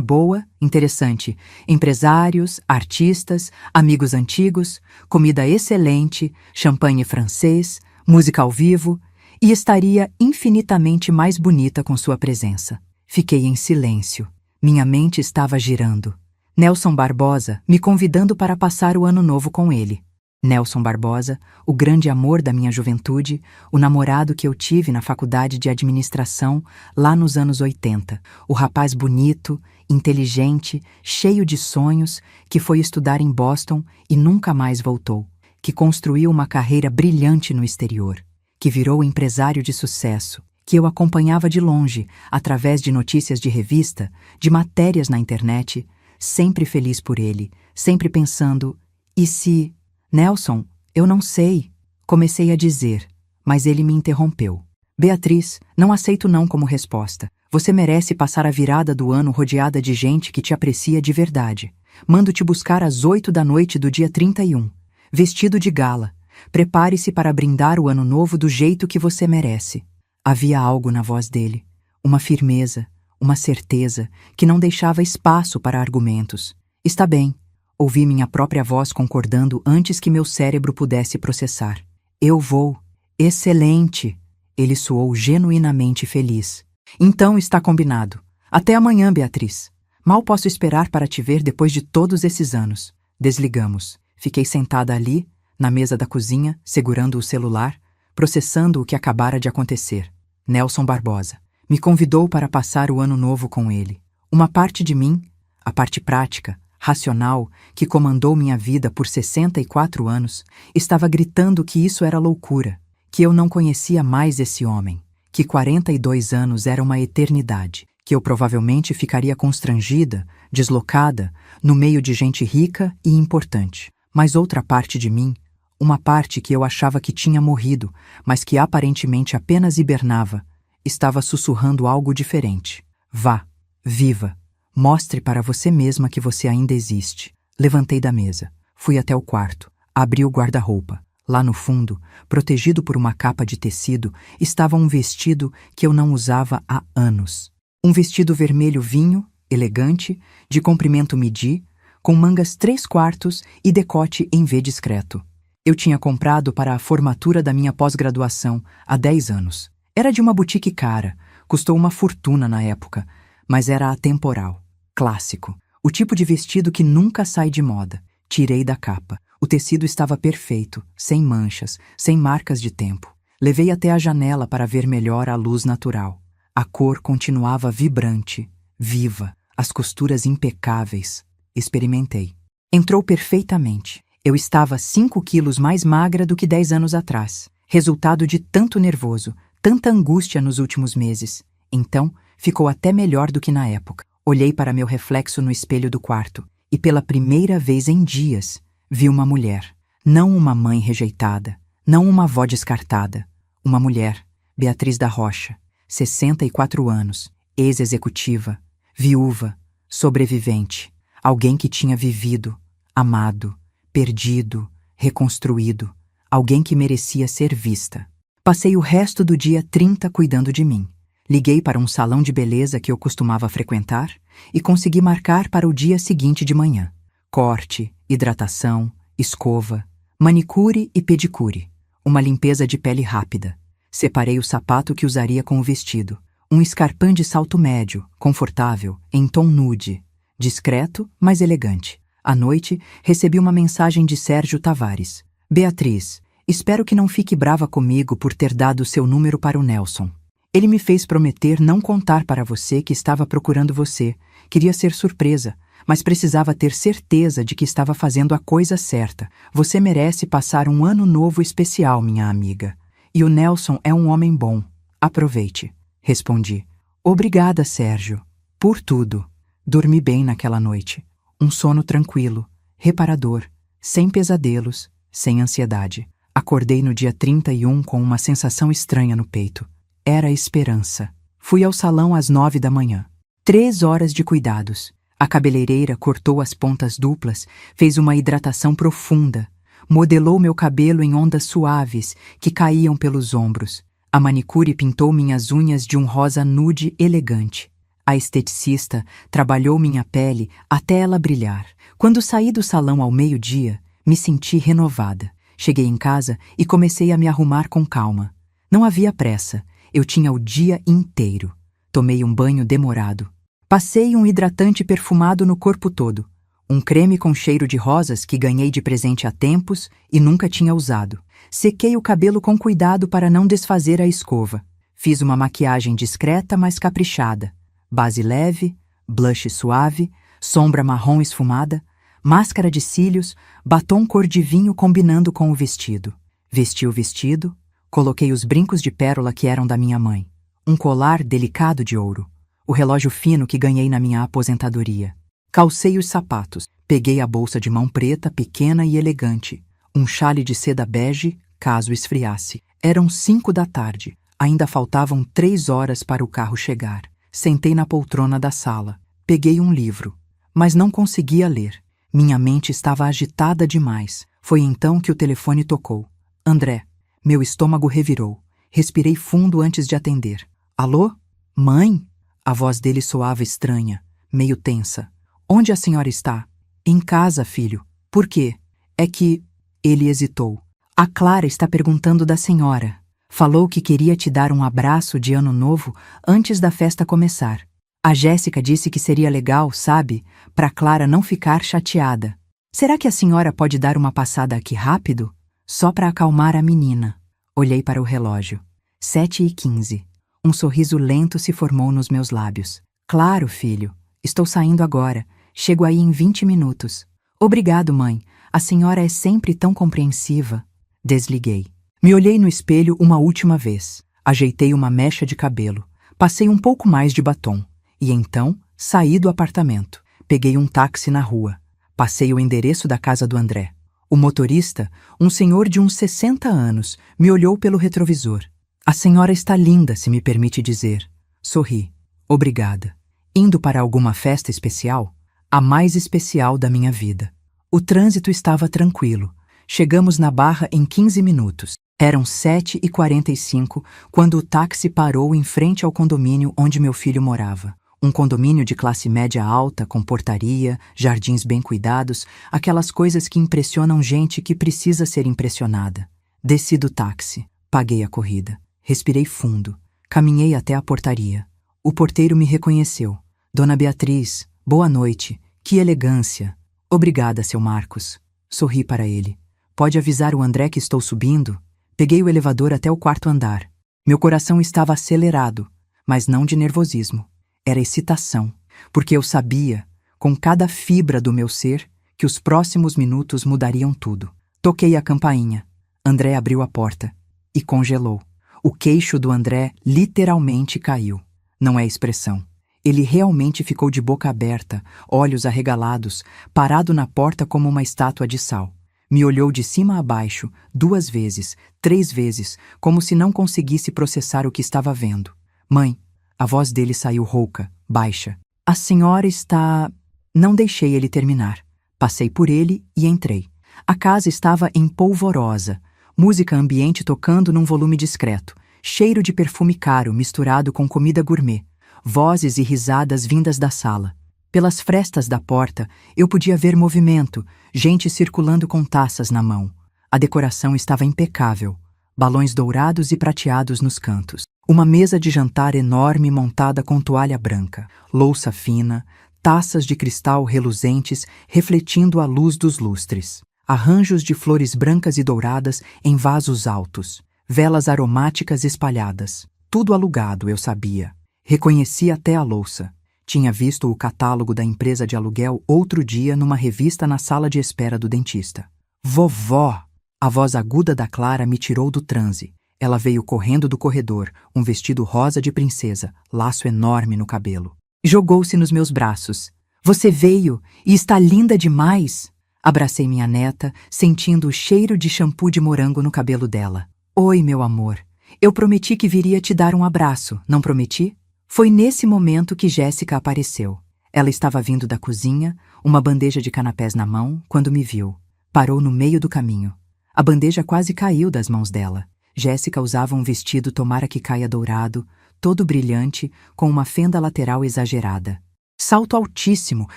boa, interessante. Empresários, artistas, amigos antigos, comida excelente, champanhe francês, música ao vivo, e estaria infinitamente mais bonita com sua presença. Fiquei em silêncio. Minha mente estava girando. Nelson Barbosa me convidando para passar o ano novo com ele. Nelson Barbosa, o grande amor da minha juventude, o namorado que eu tive na faculdade de administração lá nos anos 80, o rapaz bonito, inteligente, cheio de sonhos, que foi estudar em Boston e nunca mais voltou, que construiu uma carreira brilhante no exterior, que virou empresário de sucesso, que eu acompanhava de longe, através de notícias de revista, de matérias na internet, sempre feliz por ele, sempre pensando, e se... Nelson, eu não sei, comecei a dizer, mas ele me interrompeu. Beatriz, não aceito não como resposta. Você merece passar a virada do ano rodeada de gente que te aprecia de verdade. Mando te buscar às 8 da noite do dia 31, vestido de gala. Prepare-se para brindar o ano novo do jeito que você merece. Havia algo na voz dele, uma firmeza, uma certeza que não deixava espaço para argumentos. Está bem. Ouvi minha própria voz concordando antes que meu cérebro pudesse processar. Eu vou. Excelente! Ele soou genuinamente feliz. Então está combinado. Até amanhã, Beatriz. Mal posso esperar para te ver depois de todos esses anos. Desligamos. Fiquei sentada ali, na mesa da cozinha, segurando o celular, processando o que acabara de acontecer. Nelson Barbosa me convidou para passar o ano novo com ele. Uma parte de mim, a parte prática, racional, que comandou minha vida por 64 anos, estava gritando que isso era loucura, que eu não conhecia mais esse homem, que 42 anos era uma eternidade, que eu provavelmente ficaria constrangida, deslocada, no meio de gente rica e importante. Mas outra parte de mim, uma parte que eu achava que tinha morrido, mas que aparentemente apenas hibernava, estava sussurrando algo diferente. Vá, viva. Mostre para você mesma que você ainda existe. Levantei da mesa. Fui até o quarto. Abri o guarda-roupa. Lá no fundo, protegido por uma capa de tecido, estava um vestido que eu não usava há anos. Um vestido vermelho vinho, elegante, de comprimento midi, com mangas 3/4 e decote em V discreto. Eu tinha comprado para a formatura da minha pós-graduação há 10 anos. Era de uma boutique cara, custou uma fortuna na época, mas era atemporal, clássico, o tipo de vestido que nunca sai de moda. Tirei da capa. O tecido estava perfeito, sem manchas, sem marcas de tempo. Levei até a janela para ver melhor a luz natural. A cor continuava vibrante, viva, as costuras impecáveis. Experimentei. Entrou perfeitamente. Eu estava 5 quilos mais magra do que 10 anos atrás, resultado de tanto nervoso, tanta angústia nos últimos meses. Então, ficou até melhor do que na época. Olhei para meu reflexo no espelho do quarto e, pela primeira vez em dias, vi uma mulher. Não uma mãe rejeitada, não uma avó descartada. Uma mulher, Beatriz da Rocha, 64 anos, ex-executiva, viúva, sobrevivente. Alguém que tinha vivido, amado, perdido, reconstruído. Alguém que merecia ser vista. Passei o resto do dia 30 cuidando de mim. Liguei para um salão de beleza que eu costumava frequentar e consegui marcar para o dia seguinte de manhã. Corte, hidratação, escova, manicure e pedicure. Uma limpeza de pele rápida. Separei o sapato que usaria com o vestido. Um escarpão de salto médio, confortável, em tom nude. Discreto, mas elegante. À noite, recebi uma mensagem de Sérgio Tavares. Beatriz, espero que não fique brava comigo por ter dado seu número para o Nelson. Ele me fez prometer não contar para você que estava procurando você. Queria ser surpresa, mas precisava ter certeza de que estava fazendo a coisa certa. Você merece passar um ano novo especial, minha amiga. E o Nelson é um homem bom. Aproveite, respondi. Obrigada, Sérgio, por tudo. Dormi bem naquela noite. Um sono tranquilo, reparador, sem pesadelos, sem ansiedade. Acordei no dia 31 com uma sensação estranha no peito. Era a esperança. Fui ao salão às 9 da manhã. 3 horas de cuidados. A cabeleireira cortou as pontas duplas, fez uma hidratação profunda, modelou meu cabelo em ondas suaves que caíam pelos ombros. A manicure pintou minhas unhas de um rosa nude elegante. A esteticista trabalhou minha pele até ela brilhar. Quando saí do salão ao meio-dia, me senti renovada. Cheguei em casa e comecei a me arrumar com calma. Não havia pressa, eu tinha o dia inteiro. Tomei um banho demorado. Passei um hidratante perfumado no corpo todo. Um creme com cheiro de rosas que ganhei de presente há tempos e nunca tinha usado. Sequei o cabelo com cuidado para não desfazer a escova. Fiz uma maquiagem discreta, mas caprichada. Base leve, blush suave, sombra marrom esfumada, máscara de cílios, batom cor de vinho combinando com o vestido. Vesti o vestido, coloquei os brincos de pérola que eram da minha mãe. Um colar delicado de ouro. O relógio fino que ganhei na minha aposentadoria. Calcei os sapatos. Peguei a bolsa de mão preta, pequena e elegante. Um chale de seda bege, caso esfriasse. Eram 5 da tarde. Ainda faltavam 3 horas para o carro chegar. Sentei na poltrona da sala. Peguei um livro. Mas não conseguia ler. Minha mente estava agitada demais. Foi então que o telefone tocou. André. Meu estômago revirou. Respirei fundo antes de atender. Alô? Mãe? A voz dele soava estranha, meio tensa. Onde a senhora está? Em casa, filho. Por quê? É que... Ele hesitou. A Clara está perguntando da senhora. Falou que queria te dar um abraço de ano novo antes da festa começar. A Jéssica disse que seria legal, sabe? Para Clara não ficar chateada. Será que a senhora pode dar uma passada aqui rápido? Só para acalmar a menina. Olhei para o relógio. 7h15. Um sorriso lento se formou nos meus lábios. Claro, filho. Estou saindo agora. Chego aí em 20 minutos. Obrigado, mãe. A senhora é sempre tão compreensiva. Desliguei. Me olhei no espelho uma última vez. Ajeitei uma mecha de cabelo. Passei um pouco mais de batom. E então, saí do apartamento. Peguei um táxi na rua. Passei o endereço da casa do André. O motorista, um senhor de uns 60 anos, me olhou pelo retrovisor. A senhora está linda, se me permite dizer. Sorri. Obrigada. Indo para alguma festa especial? A mais especial da minha vida. O trânsito estava tranquilo. Chegamos na Barra em 15 minutos. Eram 7h45 quando o táxi parou em frente ao condomínio onde meu filho morava. Um condomínio de classe média alta, com portaria, jardins bem cuidados, aquelas coisas que impressionam gente que precisa ser impressionada. Desci do táxi. Paguei a corrida. Respirei fundo. Caminhei até a portaria. O porteiro me reconheceu. Dona Beatriz, boa noite. Que elegância. Obrigada, seu Marcos. Sorri para ele. Pode avisar o André que estou subindo? Peguei o elevador até o 4º andar. Meu coração estava acelerado, mas não de nervosismo. Era excitação, porque eu sabia, com cada fibra do meu ser, que os próximos minutos mudariam tudo. Toquei a campainha. André abriu a porta e congelou. O queixo do André literalmente caiu. Não é expressão. Ele realmente ficou de boca aberta, olhos arregalados, parado na porta como uma estátua de sal. Me olhou de cima a baixo, 2 vezes, 3 vezes, como se não conseguisse processar o que estava vendo. Mãe, a voz dele saiu rouca, baixa. A senhora está... Não deixei ele terminar. Passei por ele e entrei. A casa estava empolvorosa. Música ambiente tocando num volume discreto. Cheiro de perfume caro misturado com comida gourmet. Vozes e risadas vindas da sala. Pelas frestas da porta, eu podia ver movimento, gente circulando com taças na mão. A decoração estava impecável. Balões dourados e prateados nos cantos. Uma mesa de jantar enorme montada com toalha branca. Louça fina, taças de cristal reluzentes refletindo a luz dos lustres. Arranjos de flores brancas e douradas em vasos altos. Velas aromáticas espalhadas. Tudo alugado, eu sabia. Reconheci até a louça. Tinha visto o catálogo da empresa de aluguel outro dia numa revista na sala de espera do dentista. Vovó! A voz aguda da Clara me tirou do transe. Ela veio correndo do corredor, um vestido rosa de princesa, laço enorme no cabelo. Jogou-se nos meus braços. Você veio e está linda demais! Abracei minha neta, sentindo o cheiro de shampoo de morango no cabelo dela. Oi, meu amor. Eu prometi que viria te dar um abraço, não prometi? Foi nesse momento que Jéssica apareceu. Ela estava vindo da cozinha, uma bandeja de canapés na mão, quando me viu. Parou no meio do caminho. A bandeja quase caiu das mãos dela. Jéssica usava um vestido tomara que caia dourado, todo brilhante, com uma fenda lateral exagerada. Salto altíssimo,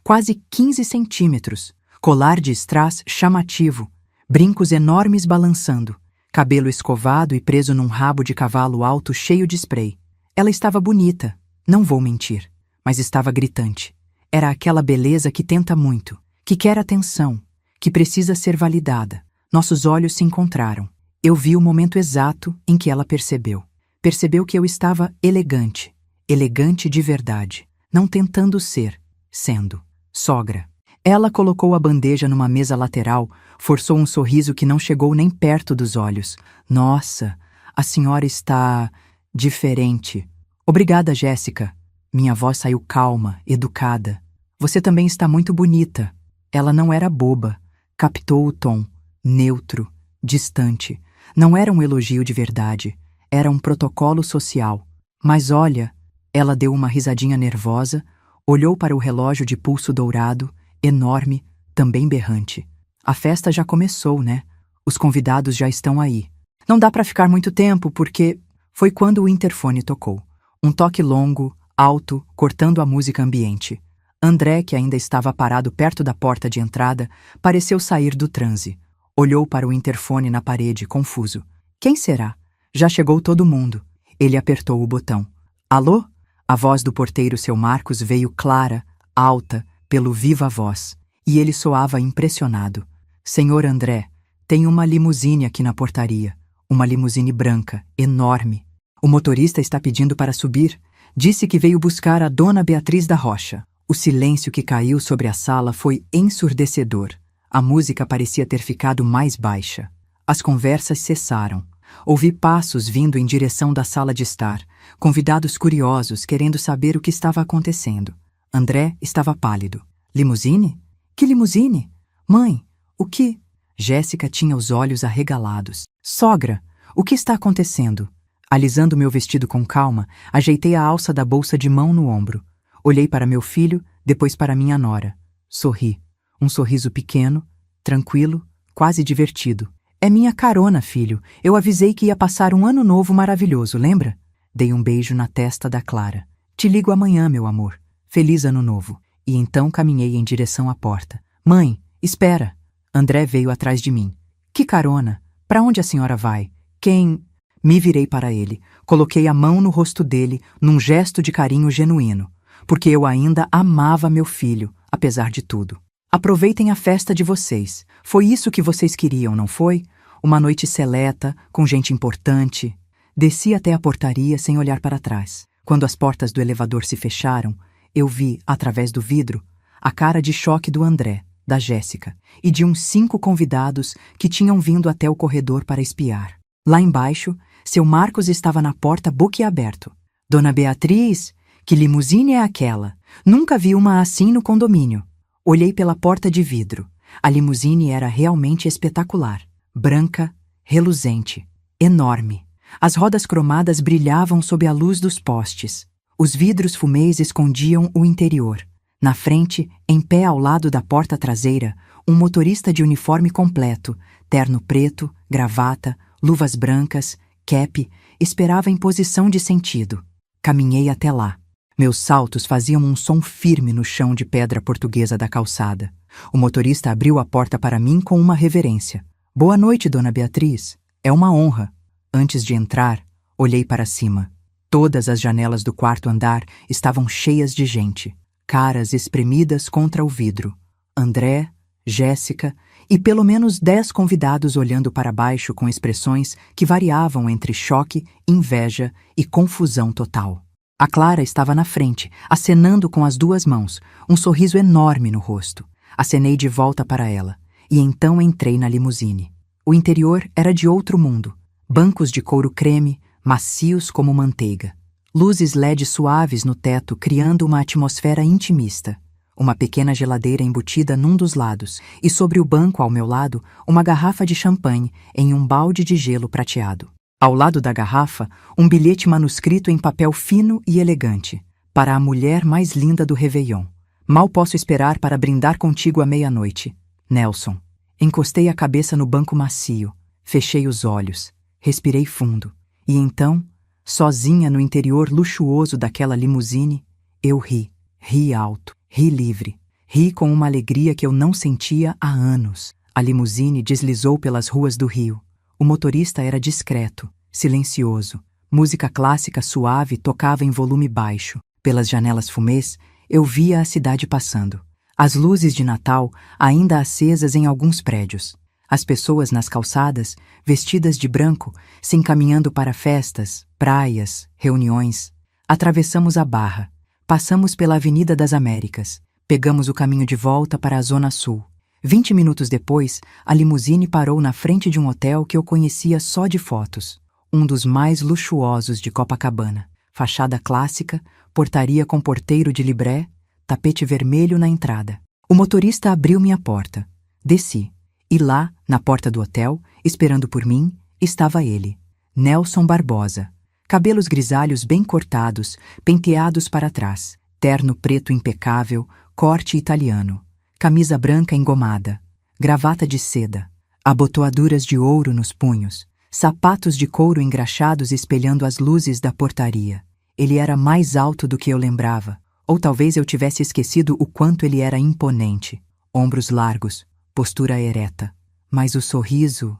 quase 15 centímetros. Colar de strass chamativo. Brincos enormes balançando. Cabelo escovado e preso num rabo de cavalo alto cheio de spray. Ela estava bonita, não vou mentir, mas estava gritante. Era aquela beleza que tenta muito, que quer atenção, que precisa ser validada. Nossos olhos se encontraram. Eu vi o momento exato em que ela percebeu. Percebeu que eu estava elegante. Elegante de verdade. Não tentando ser, sendo. Sogra. Ela colocou a bandeja numa mesa lateral, forçou um sorriso que não chegou nem perto dos olhos. Nossa, a senhora está diferente. Obrigada, Jéssica. Minha voz saiu calma, educada. Você também está muito bonita. Ela não era boba. Captou o tom. Neutro, distante. Não era um elogio de verdade. Era um protocolo social. Mas olha, ela deu uma risadinha nervosa, olhou para o relógio de pulso dourado, enorme, também berrante. A festa já começou, né? Os convidados já estão aí. Não dá para ficar muito tempo, porque... Foi quando o interfone tocou. Um toque longo, alto, cortando a música ambiente. André, que ainda estava parado perto da porta de entrada, pareceu sair do transe. Olhou para o interfone na parede, confuso. Quem será? Já chegou todo mundo. Ele apertou o botão. Alô? A voz do porteiro seu Marcos veio clara, alta, pelo viva voz. E ele soava impressionado. Senhor André, tem uma limusine aqui na portaria. Uma limusine branca, enorme. O motorista está pedindo para subir. Disse que veio buscar a dona Beatriz da Rocha. O silêncio que caiu sobre a sala foi ensurdecedor. A música parecia ter ficado mais baixa. As conversas cessaram. Ouvi passos vindo em direção da sala de estar, convidados curiosos querendo saber o que estava acontecendo. André estava pálido. Limusine? Que limusine? Mãe, o que? Jéssica tinha os olhos arregalados. Sogra, o que está acontecendo? Alisando meu vestido com calma, ajeitei a alça da bolsa de mão no ombro. Olhei para meu filho, depois para minha nora. Sorri. Um sorriso pequeno, tranquilo, quase divertido. É minha carona, filho. Eu avisei que ia passar um ano novo maravilhoso, lembra? Dei um beijo na testa da Clara. Te ligo amanhã, meu amor. Feliz ano novo. E então caminhei em direção à porta. Mãe, espera. André veio atrás de mim. Que carona? Para onde a senhora vai? Quem... Me virei para ele. Coloquei a mão no rosto dele, num gesto de carinho genuíno. Porque eu ainda amava meu filho, apesar de tudo. Aproveitem a festa de vocês. Foi isso que vocês queriam, não foi? Uma noite seleta, com gente importante. Desci até a portaria sem olhar para trás. Quando as portas do elevador se fecharam, eu vi, através do vidro, a cara de choque do André, da Jéssica, e de uns 5 convidados que tinham vindo até o corredor para espiar. Lá embaixo, seu Marcos estava na porta boquiaberto. Dona Beatriz, que limusine é aquela? Nunca vi uma assim no condomínio. Olhei pela porta de vidro. A limusine era realmente espetacular. Branca, reluzente, enorme. As rodas cromadas brilhavam sob a luz dos postes. Os vidros fumês escondiam o interior. Na frente, em pé ao lado da porta traseira, um motorista de uniforme completo, terno preto, gravata, luvas brancas, cap, esperava em posição de sentido. Caminhei até lá. Meus saltos faziam um som firme no chão de pedra portuguesa da calçada. O motorista abriu a porta para mim com uma reverência. Boa noite, dona Beatriz. É uma honra. Antes de entrar, olhei para cima. Todas as janelas do quarto andar estavam cheias de gente. Caras espremidas contra o vidro. André, Jéssica e pelo menos 10 convidados olhando para baixo com expressões que variavam entre choque, inveja e confusão total. A Clara estava na frente, acenando com as duas mãos, um sorriso enorme no rosto. Acenei de volta para ela, e então entrei na limusine. O interior era de outro mundo. Bancos de couro creme, macios como manteiga. Luzes LED suaves no teto criando uma atmosfera intimista. Uma pequena geladeira embutida num dos lados, e sobre o banco ao meu lado, uma garrafa de champanhe em um balde de gelo prateado. Ao lado da garrafa, um bilhete manuscrito em papel fino e elegante. Para a mulher mais linda do Réveillon. Mal posso esperar para brindar contigo à meia-noite. Nelson. Encostei a cabeça no banco macio, fechei os olhos, respirei fundo. E então, sozinha no interior luxuoso daquela limusine, eu ri. Ri alto, ri livre. Ri com uma alegria que eu não sentia há anos. A limusine deslizou pelas ruas do Rio. O motorista era discreto, silencioso. Música clássica suave tocava em volume baixo. Pelas janelas fumês, eu via a cidade passando. As luzes de Natal ainda acesas em alguns prédios. As pessoas nas calçadas, vestidas de branco, se encaminhando para festas, praias, reuniões. Atravessamos a Barra. Passamos pela Avenida das Américas. Pegamos o caminho de volta para a Zona Sul. 20 minutos depois, a limusine parou na frente de um hotel que eu conhecia só de fotos. Um dos mais luxuosos de Copacabana. Fachada clássica, portaria com porteiro de libré, tapete vermelho na entrada. O motorista abriu minha porta. Desci. E lá, na porta do hotel, esperando por mim, estava ele, Nelson Barbosa. Cabelos grisalhos bem cortados, penteados para trás. Terno preto impecável, corte italiano. Camisa branca engomada, gravata de seda, abotoaduras de ouro nos punhos, sapatos de couro engraxados espelhando as luzes da portaria. Ele era mais alto do que eu lembrava, ou talvez eu tivesse esquecido o quanto ele era imponente. Ombros largos, postura ereta. Mas o sorriso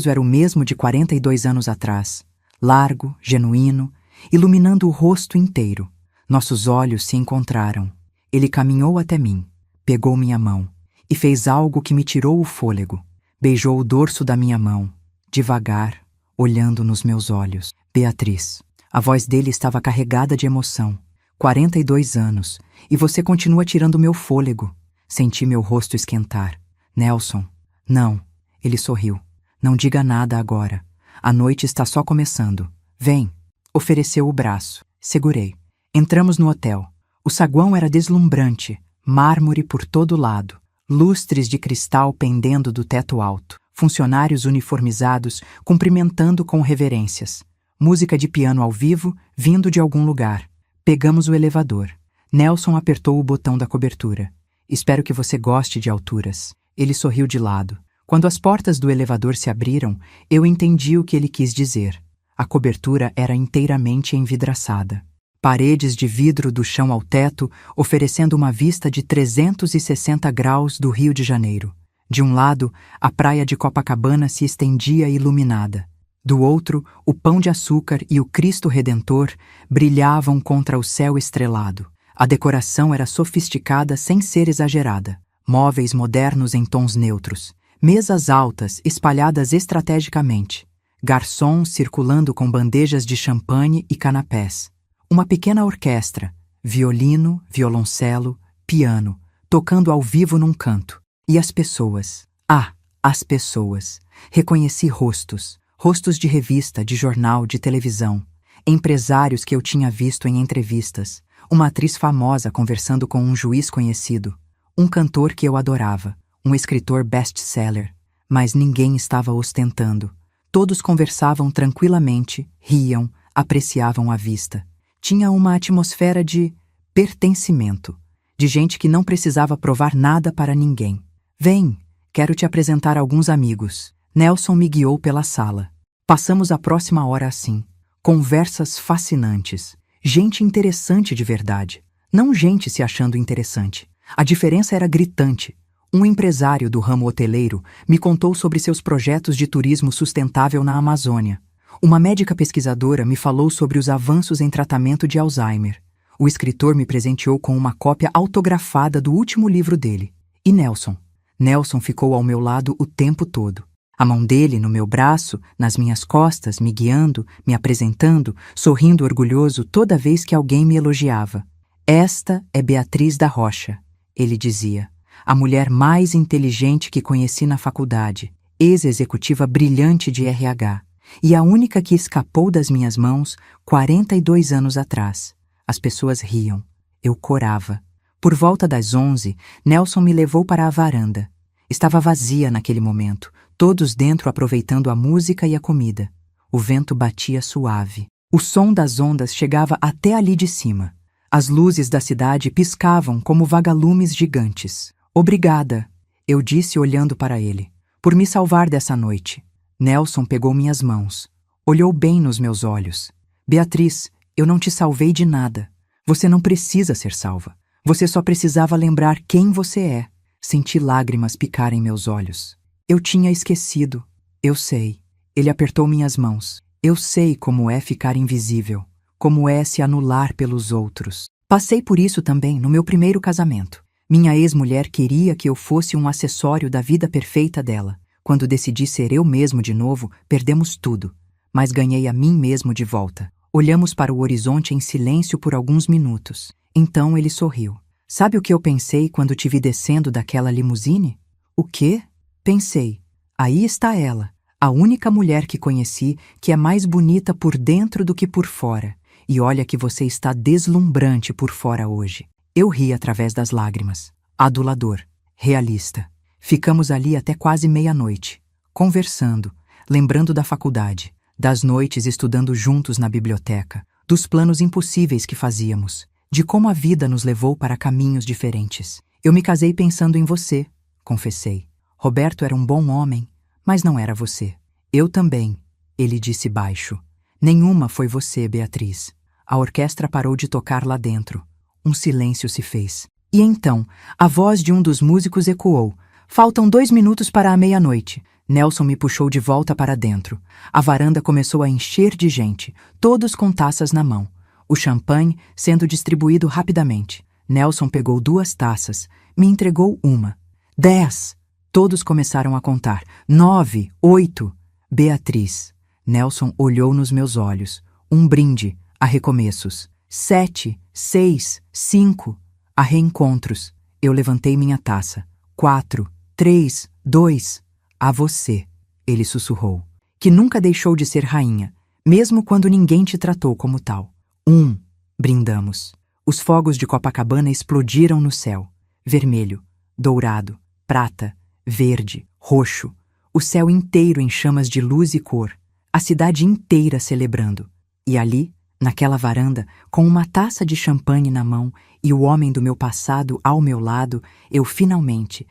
era o mesmo de 42 anos atrás, largo, genuíno, iluminando o rosto inteiro. Nossos olhos se encontraram. Ele caminhou até mim. Pegou minha mão e fez algo que me tirou o fôlego. Beijou o dorso da minha mão, devagar, olhando nos meus olhos. Beatriz. A voz dele estava carregada de emoção. 42 anos, e você continua tirando meu fôlego. Senti meu rosto esquentar. Nelson. Não. Ele sorriu. Não diga nada agora. A noite está só começando. Vem. Ofereceu o braço. Segurei. Entramos no hotel. O saguão era deslumbrante. Mármore por todo lado, lustres de cristal pendendo do teto alto, funcionários uniformizados cumprimentando com reverências, música de piano ao vivo vindo de algum lugar. Pegamos o elevador. Nelson apertou o botão da cobertura. Espero que você goste de alturas. Ele sorriu de lado. Quando as portas do elevador se abriram, eu entendi o que ele quis dizer. A cobertura era inteiramente envidraçada. Paredes de vidro do chão ao teto, oferecendo uma vista de 360 graus do Rio de Janeiro. De um lado, a praia de Copacabana se estendia iluminada. Do outro, o Pão de Açúcar e o Cristo Redentor brilhavam contra o céu estrelado. A decoração era sofisticada sem ser exagerada. Móveis modernos em tons neutros. Mesas altas espalhadas estrategicamente. Garçons circulando com bandejas de champanhe e canapés. Uma pequena orquestra, violino, violoncelo, piano, tocando ao vivo num canto. E as pessoas. As pessoas. Reconheci rostos. Rostos de revista, de jornal, de televisão. Empresários que eu tinha visto em entrevistas. Uma atriz famosa conversando com um juiz conhecido. Um cantor que eu adorava. Um escritor best-seller. Mas ninguém estava ostentando. Todos conversavam tranquilamente, riam, apreciavam a vista. Tinha uma atmosfera de pertencimento, de gente que não precisava provar nada para ninguém. Vem, quero te apresentar alguns amigos. Nelson me guiou pela sala. Passamos a próxima hora assim. Conversas fascinantes. Gente interessante de verdade. Não gente se achando interessante. A diferença era gritante. Um empresário do ramo hoteleiro me contou sobre seus projetos de turismo sustentável na Amazônia. Uma médica pesquisadora me falou sobre os avanços em tratamento de Alzheimer. O escritor me presenteou com uma cópia autografada do último livro dele. E Nelson? Nelson ficou ao meu lado o tempo todo. A mão dele no meu braço, nas minhas costas, me guiando, me apresentando, sorrindo orgulhoso toda vez que alguém me elogiava. Esta é Beatriz da Rocha, ele dizia, a mulher mais inteligente que conheci na faculdade, ex-executiva brilhante de RH, e a única que escapou das minhas mãos 42 anos atrás. As pessoas riam. Eu corava. Por volta das 11, Nelson me levou para a varanda. Estava vazia naquele momento, todos dentro aproveitando a música e a comida. O vento batia suave. O som das ondas chegava até ali de cima. As luzes da cidade piscavam como vagalumes gigantes. Obrigada, eu disse olhando para ele, por me salvar dessa noite. Nelson pegou minhas mãos. Olhou bem nos meus olhos. Beatriz, eu não te salvei de nada. Você não precisa ser salva. Você só precisava lembrar quem você é. Senti lágrimas picarem meus olhos. Eu tinha esquecido. Eu sei. Ele apertou minhas mãos. Eu sei como é ficar invisível. Como é se anular pelos outros. Passei por isso também no meu primeiro casamento. Minha ex-mulher queria que eu fosse um acessório da vida perfeita dela. Quando decidi ser eu mesmo de novo, perdemos tudo. Mas ganhei a mim mesmo de volta. Olhamos para o horizonte em silêncio por alguns minutos. Então ele sorriu. Sabe o que eu pensei quando te vi descendo daquela limusine? O quê? Pensei. Aí está ela, a única mulher que conheci que é mais bonita por dentro do que por fora. E olha que você está deslumbrante por fora hoje. Eu ri através das lágrimas. Adulador. Realista. Ficamos ali até quase meia-noite, conversando, lembrando da faculdade, das noites estudando juntos na biblioteca, dos planos impossíveis que fazíamos, de como a vida nos levou para caminhos diferentes. Eu me casei pensando em você, confessei. Roberto era um bom homem, mas não era você. Eu também, ele disse baixo. Nenhuma foi você, Beatriz. A orquestra parou de tocar lá dentro. Um silêncio se fez. E então, a voz de um dos músicos ecoou. Faltam 2 minutos para a meia-noite. Nelson me puxou de volta para dentro. A varanda começou a encher de gente, todos com taças na mão. O champanhe sendo distribuído rapidamente. Nelson pegou 2 taças, me entregou uma. 10. Todos começaram a contar. 9, 8. Beatriz. Nelson olhou nos meus olhos. Um brinde, a recomeços. 7, 6, 5. A reencontros. Eu levantei minha taça. 4, 3, 2. A você, ele sussurrou, que nunca deixou de ser rainha, mesmo quando ninguém te tratou como tal. 1. Brindamos. Os fogos de Copacabana explodiram no céu. Vermelho, dourado, prata, verde, roxo. O céu inteiro em chamas de luz e cor. A cidade inteira celebrando. E ali, naquela varanda, com uma taça de champanhe na mão e o homem do meu passado ao meu lado, eu finalmente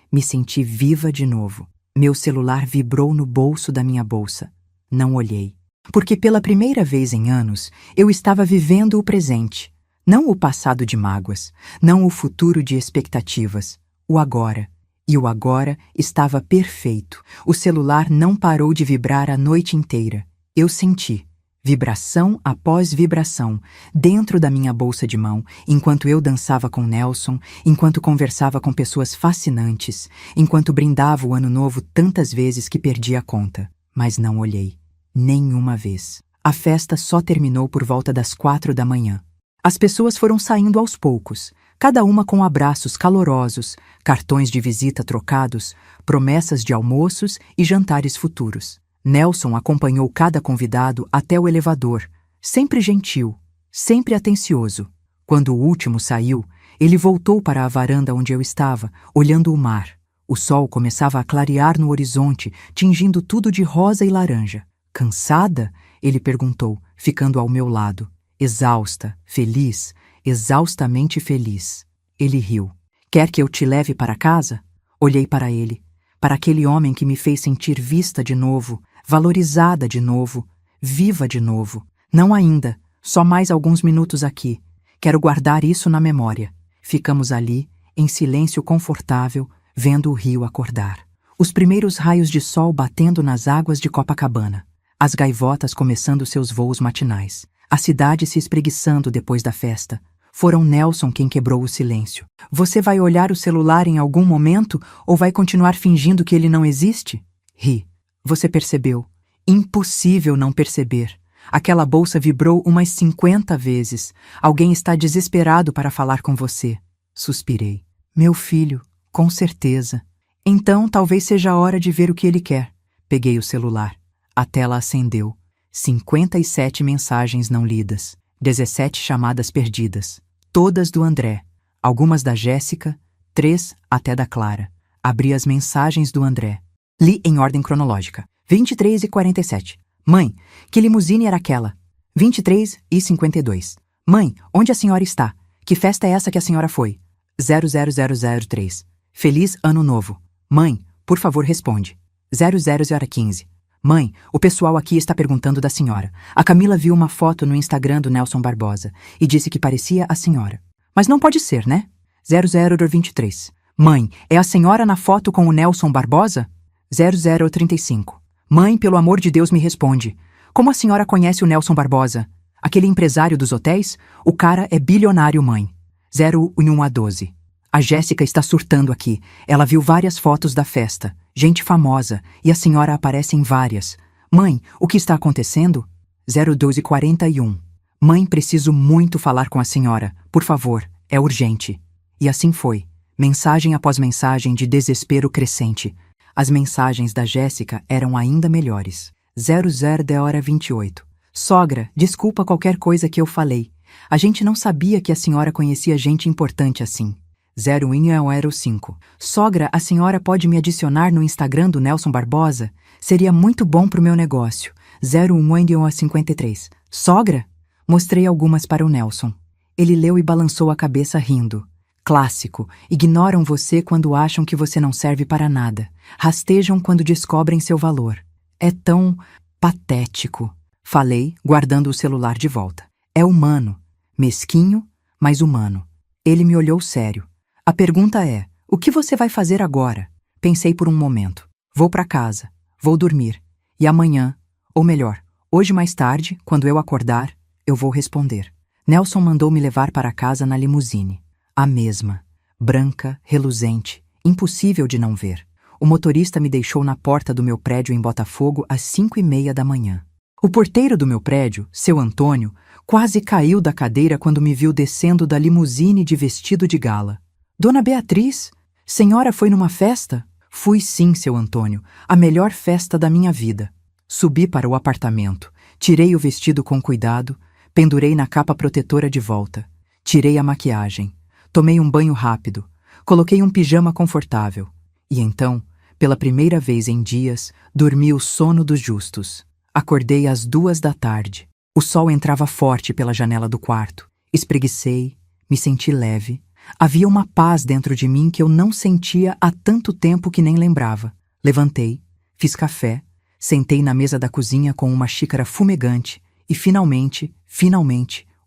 me senti viva de novo. Meu celular vibrou no bolso da minha bolsa. Não olhei. Porque pela primeira vez em anos, eu estava vivendo o presente. Não o passado de mágoas, não o futuro de expectativas. O agora. E o agora estava perfeito. O celular não parou de vibrar a noite inteira. Eu senti. Vibração após vibração, dentro da minha bolsa de mão, enquanto eu dançava com Nelson, enquanto conversava com pessoas fascinantes, enquanto brindava o ano novo tantas vezes que perdi a conta. Mas não olhei. Nenhuma vez. A festa só terminou por volta das 4 da manhã. As pessoas foram saindo aos poucos, cada uma com abraços calorosos, cartões de visita trocados, promessas de almoços e jantares futuros. Nelson acompanhou cada convidado até o elevador, sempre gentil, sempre atencioso. Quando o último saiu, ele voltou para a varanda onde eu estava, olhando o mar. O sol começava a clarear no horizonte, tingindo tudo de rosa e laranja. Cansada? Ele perguntou, ficando ao meu lado. Exausta, feliz, exaustamente feliz. Ele riu. Quer que eu te leve para casa? Olhei para ele, para aquele homem que me fez sentir vista de novo, valorizada de novo, viva de novo. Não ainda, só mais alguns minutos aqui. Quero guardar isso na memória. Ficamos ali, em silêncio confortável, vendo o rio acordar. Os primeiros raios de sol batendo nas águas de Copacabana. As gaivotas começando seus voos matinais. A cidade se espreguiçando depois da festa. Foram Nelson quem quebrou o silêncio. Você vai olhar o celular em algum momento ou vai continuar fingindo que ele não existe? Ri. Você percebeu? Impossível não perceber. Aquela bolsa vibrou umas 50 vezes. Alguém está desesperado para falar com você. Suspirei. Meu filho, com certeza. Então talvez seja a hora de ver o que ele quer. Peguei o celular. A tela acendeu. 57 mensagens não lidas. 17 chamadas perdidas. Todas do André. Algumas da Jéssica, 3 até da Clara. Abri as mensagens do André. Li em ordem cronológica. 23h47. Mãe, que limusine era aquela? 23h52. Mãe, onde a senhora está? Que festa é essa que a senhora foi? 00003. Feliz Ano Novo. Mãe, por favor responde. 00h15. Mãe, o pessoal aqui está perguntando da senhora. A Camila viu uma foto no Instagram do Nelson Barbosa e disse que parecia a senhora. Mas não pode ser, né? 00h23. Mãe, é a senhora na foto com o Nelson Barbosa? 00h35. Mãe, pelo amor de Deus, me responde. Como a senhora conhece o Nelson Barbosa? Aquele empresário dos hotéis? O cara é bilionário, mãe. 01h12. A Jéssica está surtando aqui. Ela viu várias fotos da festa. Gente famosa. E a senhora aparece em várias. Mãe, o que está acontecendo? 02h41. Mãe, preciso muito falar com a senhora. Por favor, é urgente. E assim foi. Mensagem após mensagem de desespero crescente. As mensagens da Jéssica eram ainda melhores. 00h28. Sogra, desculpa qualquer coisa que eu falei. A gente não sabia que a senhora conhecia gente importante assim. 01h05. Sogra, a senhora pode me adicionar no Instagram do Nelson Barbosa? Seria muito bom pro meu negócio. 01h53. Sogra? Mostrei algumas para o Nelson. Ele leu e balançou a cabeça rindo. Clássico. Ignoram você quando acham que você não serve para nada. Rastejam quando descobrem seu valor. É tão patético. Falei, guardando o celular de volta. É humano. Mesquinho, mas humano. Ele me olhou sério. A pergunta é, o que você vai fazer agora? Pensei por um momento. Vou para casa. Vou dormir. E amanhã, ou melhor, hoje mais tarde, quando eu acordar, eu vou responder. Nelson mandou me levar para casa na limusine. A mesma. Branca, reluzente, impossível de não ver. O motorista me deixou na porta do meu prédio em Botafogo às 5h30 da manhã. O porteiro do meu prédio, seu Antônio, quase caiu da cadeira quando me viu descendo da limusine de vestido de gala. Dona Beatriz, senhora foi numa festa? Fui sim, seu Antônio, a melhor festa da minha vida. Subi para o apartamento, tirei o vestido com cuidado, pendurei na capa protetora de volta, tirei a maquiagem, tomei um banho rápido, coloquei um pijama confortável e então, pela primeira vez em dias, dormi o sono dos justos. Acordei às 2h. O sol entrava forte pela janela do quarto. Espreguicei, me senti leve. Havia uma paz dentro de mim que eu não sentia há tanto tempo que nem lembrava. Levantei, fiz café, sentei na mesa da cozinha com uma xícara fumegante e finalmente,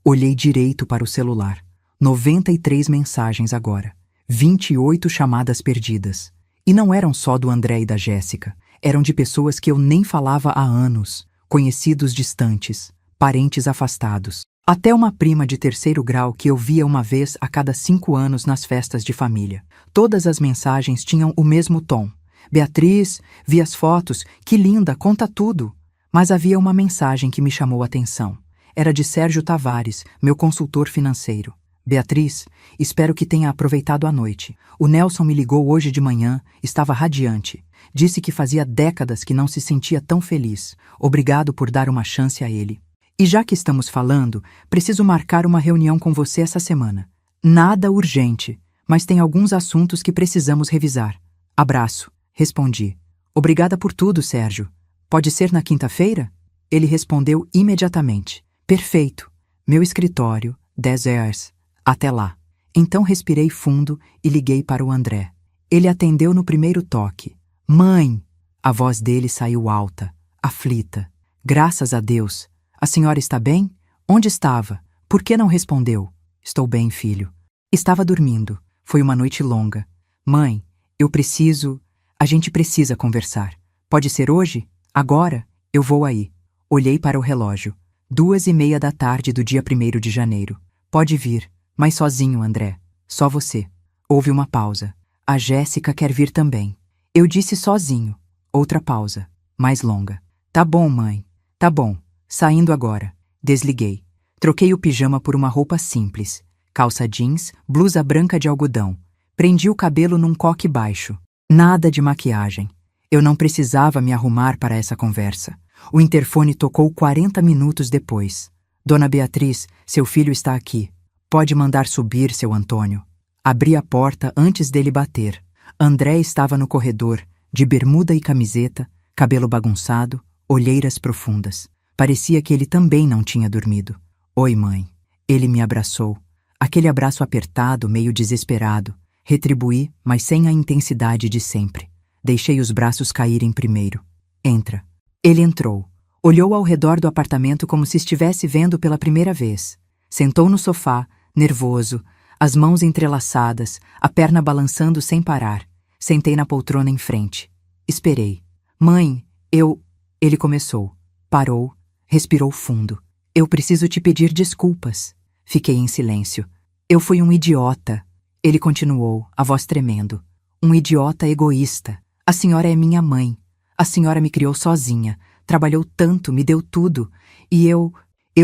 olhei direito para o celular. 93 mensagens agora. 28 chamadas perdidas. E não eram só do André e da Jéssica. Eram de pessoas que eu nem falava há anos, conhecidos distantes, parentes afastados. Até uma prima de 3º grau que eu via uma vez a cada 5 anos nas festas de família. Todas as mensagens tinham o mesmo tom. Beatriz, vi as fotos, que linda, conta tudo. Mas havia uma mensagem que me chamou a atenção. Era de Sérgio Tavares, meu consultor financeiro. Beatriz, espero que tenha aproveitado a noite. O Nelson me ligou hoje de manhã, estava radiante. Disse que fazia décadas que não se sentia tão feliz. Obrigado por dar uma chance a ele. E já que estamos falando, preciso marcar uma reunião com você essa semana. Nada urgente, mas tem alguns assuntos que precisamos revisar. Abraço, respondi. Obrigada por tudo, Sérgio. Pode ser na quinta-feira? Ele respondeu imediatamente. Perfeito. Meu escritório, 10 horas. Até lá. Então respirei fundo e liguei para o André. Ele atendeu no primeiro toque. Mãe! A voz dele saiu alta, aflita. Graças a Deus. A senhora está bem? Onde estava? Por que não respondeu? Estou bem, filho. Estava dormindo. Foi uma noite longa. Mãe, a gente precisa conversar. Pode ser hoje? Agora? Eu vou aí. Olhei para o relógio. 2h30 da tarde do dia 1º de janeiro. Pode vir. Mas sozinho, André. Só você. Houve uma pausa. A Jéssica quer vir também. Eu disse sozinho. Outra pausa. Mais longa. Tá bom, mãe. Tá bom. Saindo agora. Desliguei. Troquei o pijama por uma roupa simples. Calça jeans, blusa branca de algodão. Prendi o cabelo num coque baixo. Nada de maquiagem. Eu não precisava me arrumar para essa conversa. O interfone tocou 40 minutos depois. Dona Beatriz, seu filho está aqui. Pode mandar subir, seu Antônio. Abri a porta antes dele bater. André estava no corredor, de bermuda e camiseta, cabelo bagunçado, olheiras profundas. Parecia que ele também não tinha dormido. Oi, mãe. Ele me abraçou. Aquele abraço apertado, meio desesperado. Retribuí, mas sem a intensidade de sempre. Deixei os braços caírem primeiro. Entra. Ele entrou. Olhou ao redor do apartamento como se estivesse vendo pela primeira vez. Sentou no sofá, nervoso, as mãos entrelaçadas, a perna balançando sem parar. Sentei na poltrona em frente. Esperei. Mãe, Ele começou. Parou. Respirou fundo. Eu preciso te pedir desculpas. Fiquei em silêncio. Eu fui um idiota. Ele continuou, a voz tremendo. Um idiota egoísta. A senhora é minha mãe. A senhora me criou sozinha. Trabalhou tanto, me deu tudo. E eu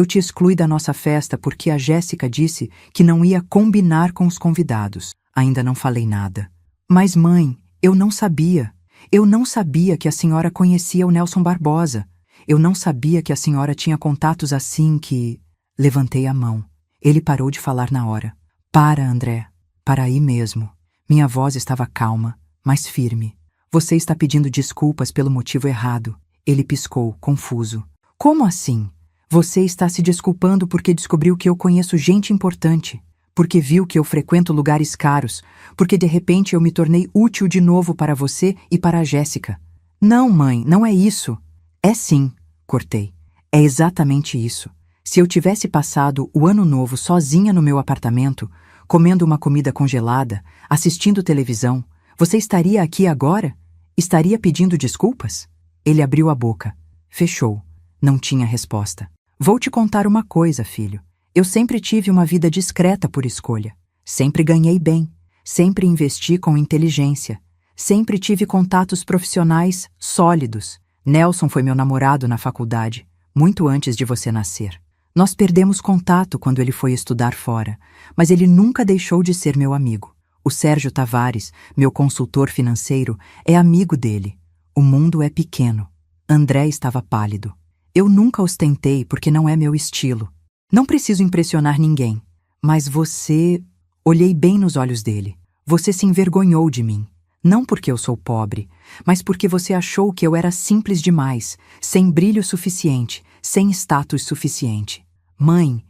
te excluí da nossa festa porque a Jéssica disse que não ia combinar com os convidados. Ainda não falei nada. Mas, mãe, eu não sabia. Eu não sabia que a senhora conhecia o Nelson Barbosa. Eu não sabia que a senhora tinha contatos assim que... Levantei a mão. Ele parou de falar na hora. Para, André. Para aí mesmo. Minha voz estava calma, mas firme. Você está pedindo desculpas pelo motivo errado. Ele piscou, confuso. Como assim? Você está se desculpando porque descobriu que eu conheço gente importante, porque viu que eu frequento lugares caros, porque de repente eu me tornei útil de novo para você e para a Jéssica. Não, mãe, não é isso. É sim, cortei. É exatamente isso. Se eu tivesse passado o ano novo sozinha no meu apartamento, comendo uma comida congelada, assistindo televisão, você estaria aqui agora? Estaria pedindo desculpas? Ele abriu a boca. Fechou. Não tinha resposta. Vou te contar uma coisa, filho. Eu sempre tive uma vida discreta por escolha. Sempre ganhei bem. Sempre investi com inteligência. Sempre tive contatos profissionais sólidos. Nelson foi meu namorado na faculdade, muito antes de você nascer. Nós perdemos contato quando ele foi estudar fora, mas ele nunca deixou de ser meu amigo. O Sérgio Tavares, meu consultor financeiro, é amigo dele. O mundo é pequeno. André estava pálido. Eu nunca ostentei porque não é meu estilo. Não preciso impressionar ninguém. Mas você... Olhei bem nos olhos dele. Você se envergonhou de mim. Não porque eu sou pobre, mas porque você achou que eu era simples demais, sem brilho suficiente, sem status suficiente. Mãe,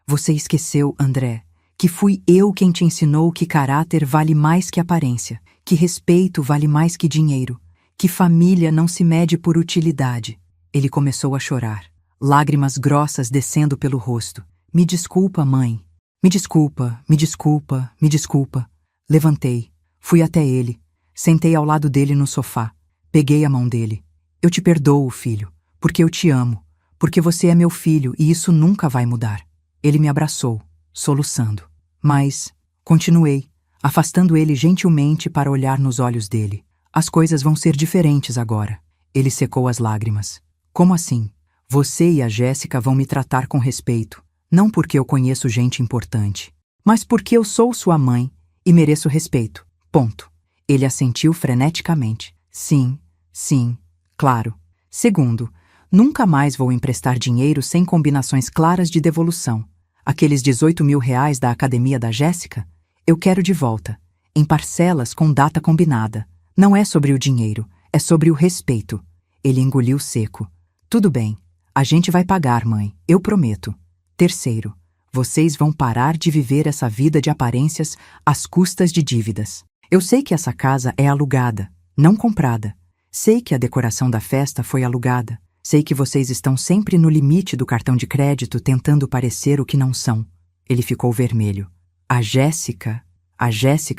Você esqueceu, André, que fui eu quem te ensinou que caráter vale mais que aparência, que respeito vale mais que dinheiro, que família não se mede por utilidade. Ele começou a chorar, lágrimas grossas descendo pelo rosto. Me desculpa, mãe. Me desculpa, me desculpa, me desculpa. Levantei, fui até ele, sentei ao lado dele no sofá, peguei a mão dele. Eu te perdoo, filho, porque eu te amo, porque você é meu filho e isso nunca vai mudar. Ele me abraçou, soluçando. Mas, continuei, afastando ele gentilmente para olhar nos olhos dele. As coisas vão ser diferentes agora. Ele secou as lágrimas. Como assim? Você e a Jéssica vão me tratar com respeito, não porque eu conheço gente importante, mas porque eu sou sua mãe e mereço respeito. Ponto. Ele assentiu freneticamente. Sim, sim, claro. Segundo, nunca mais vou emprestar dinheiro sem combinações claras de devolução. Aqueles 18 mil reais da academia da Jéssica, eu quero de volta, em parcelas com data combinada. Não é sobre o dinheiro, é sobre o respeito. Ele engoliu seco. Tudo bem, a gente vai pagar, mãe, eu prometo. Terceiro, vocês vão parar de viver essa vida de aparências às custas de dívidas. Eu sei que essa casa é alugada, não comprada. Sei que a decoração da festa foi alugada. Sei que vocês estão sempre no limite do cartão de crédito tentando parecer o que não são. Ele ficou vermelho. A Jéssica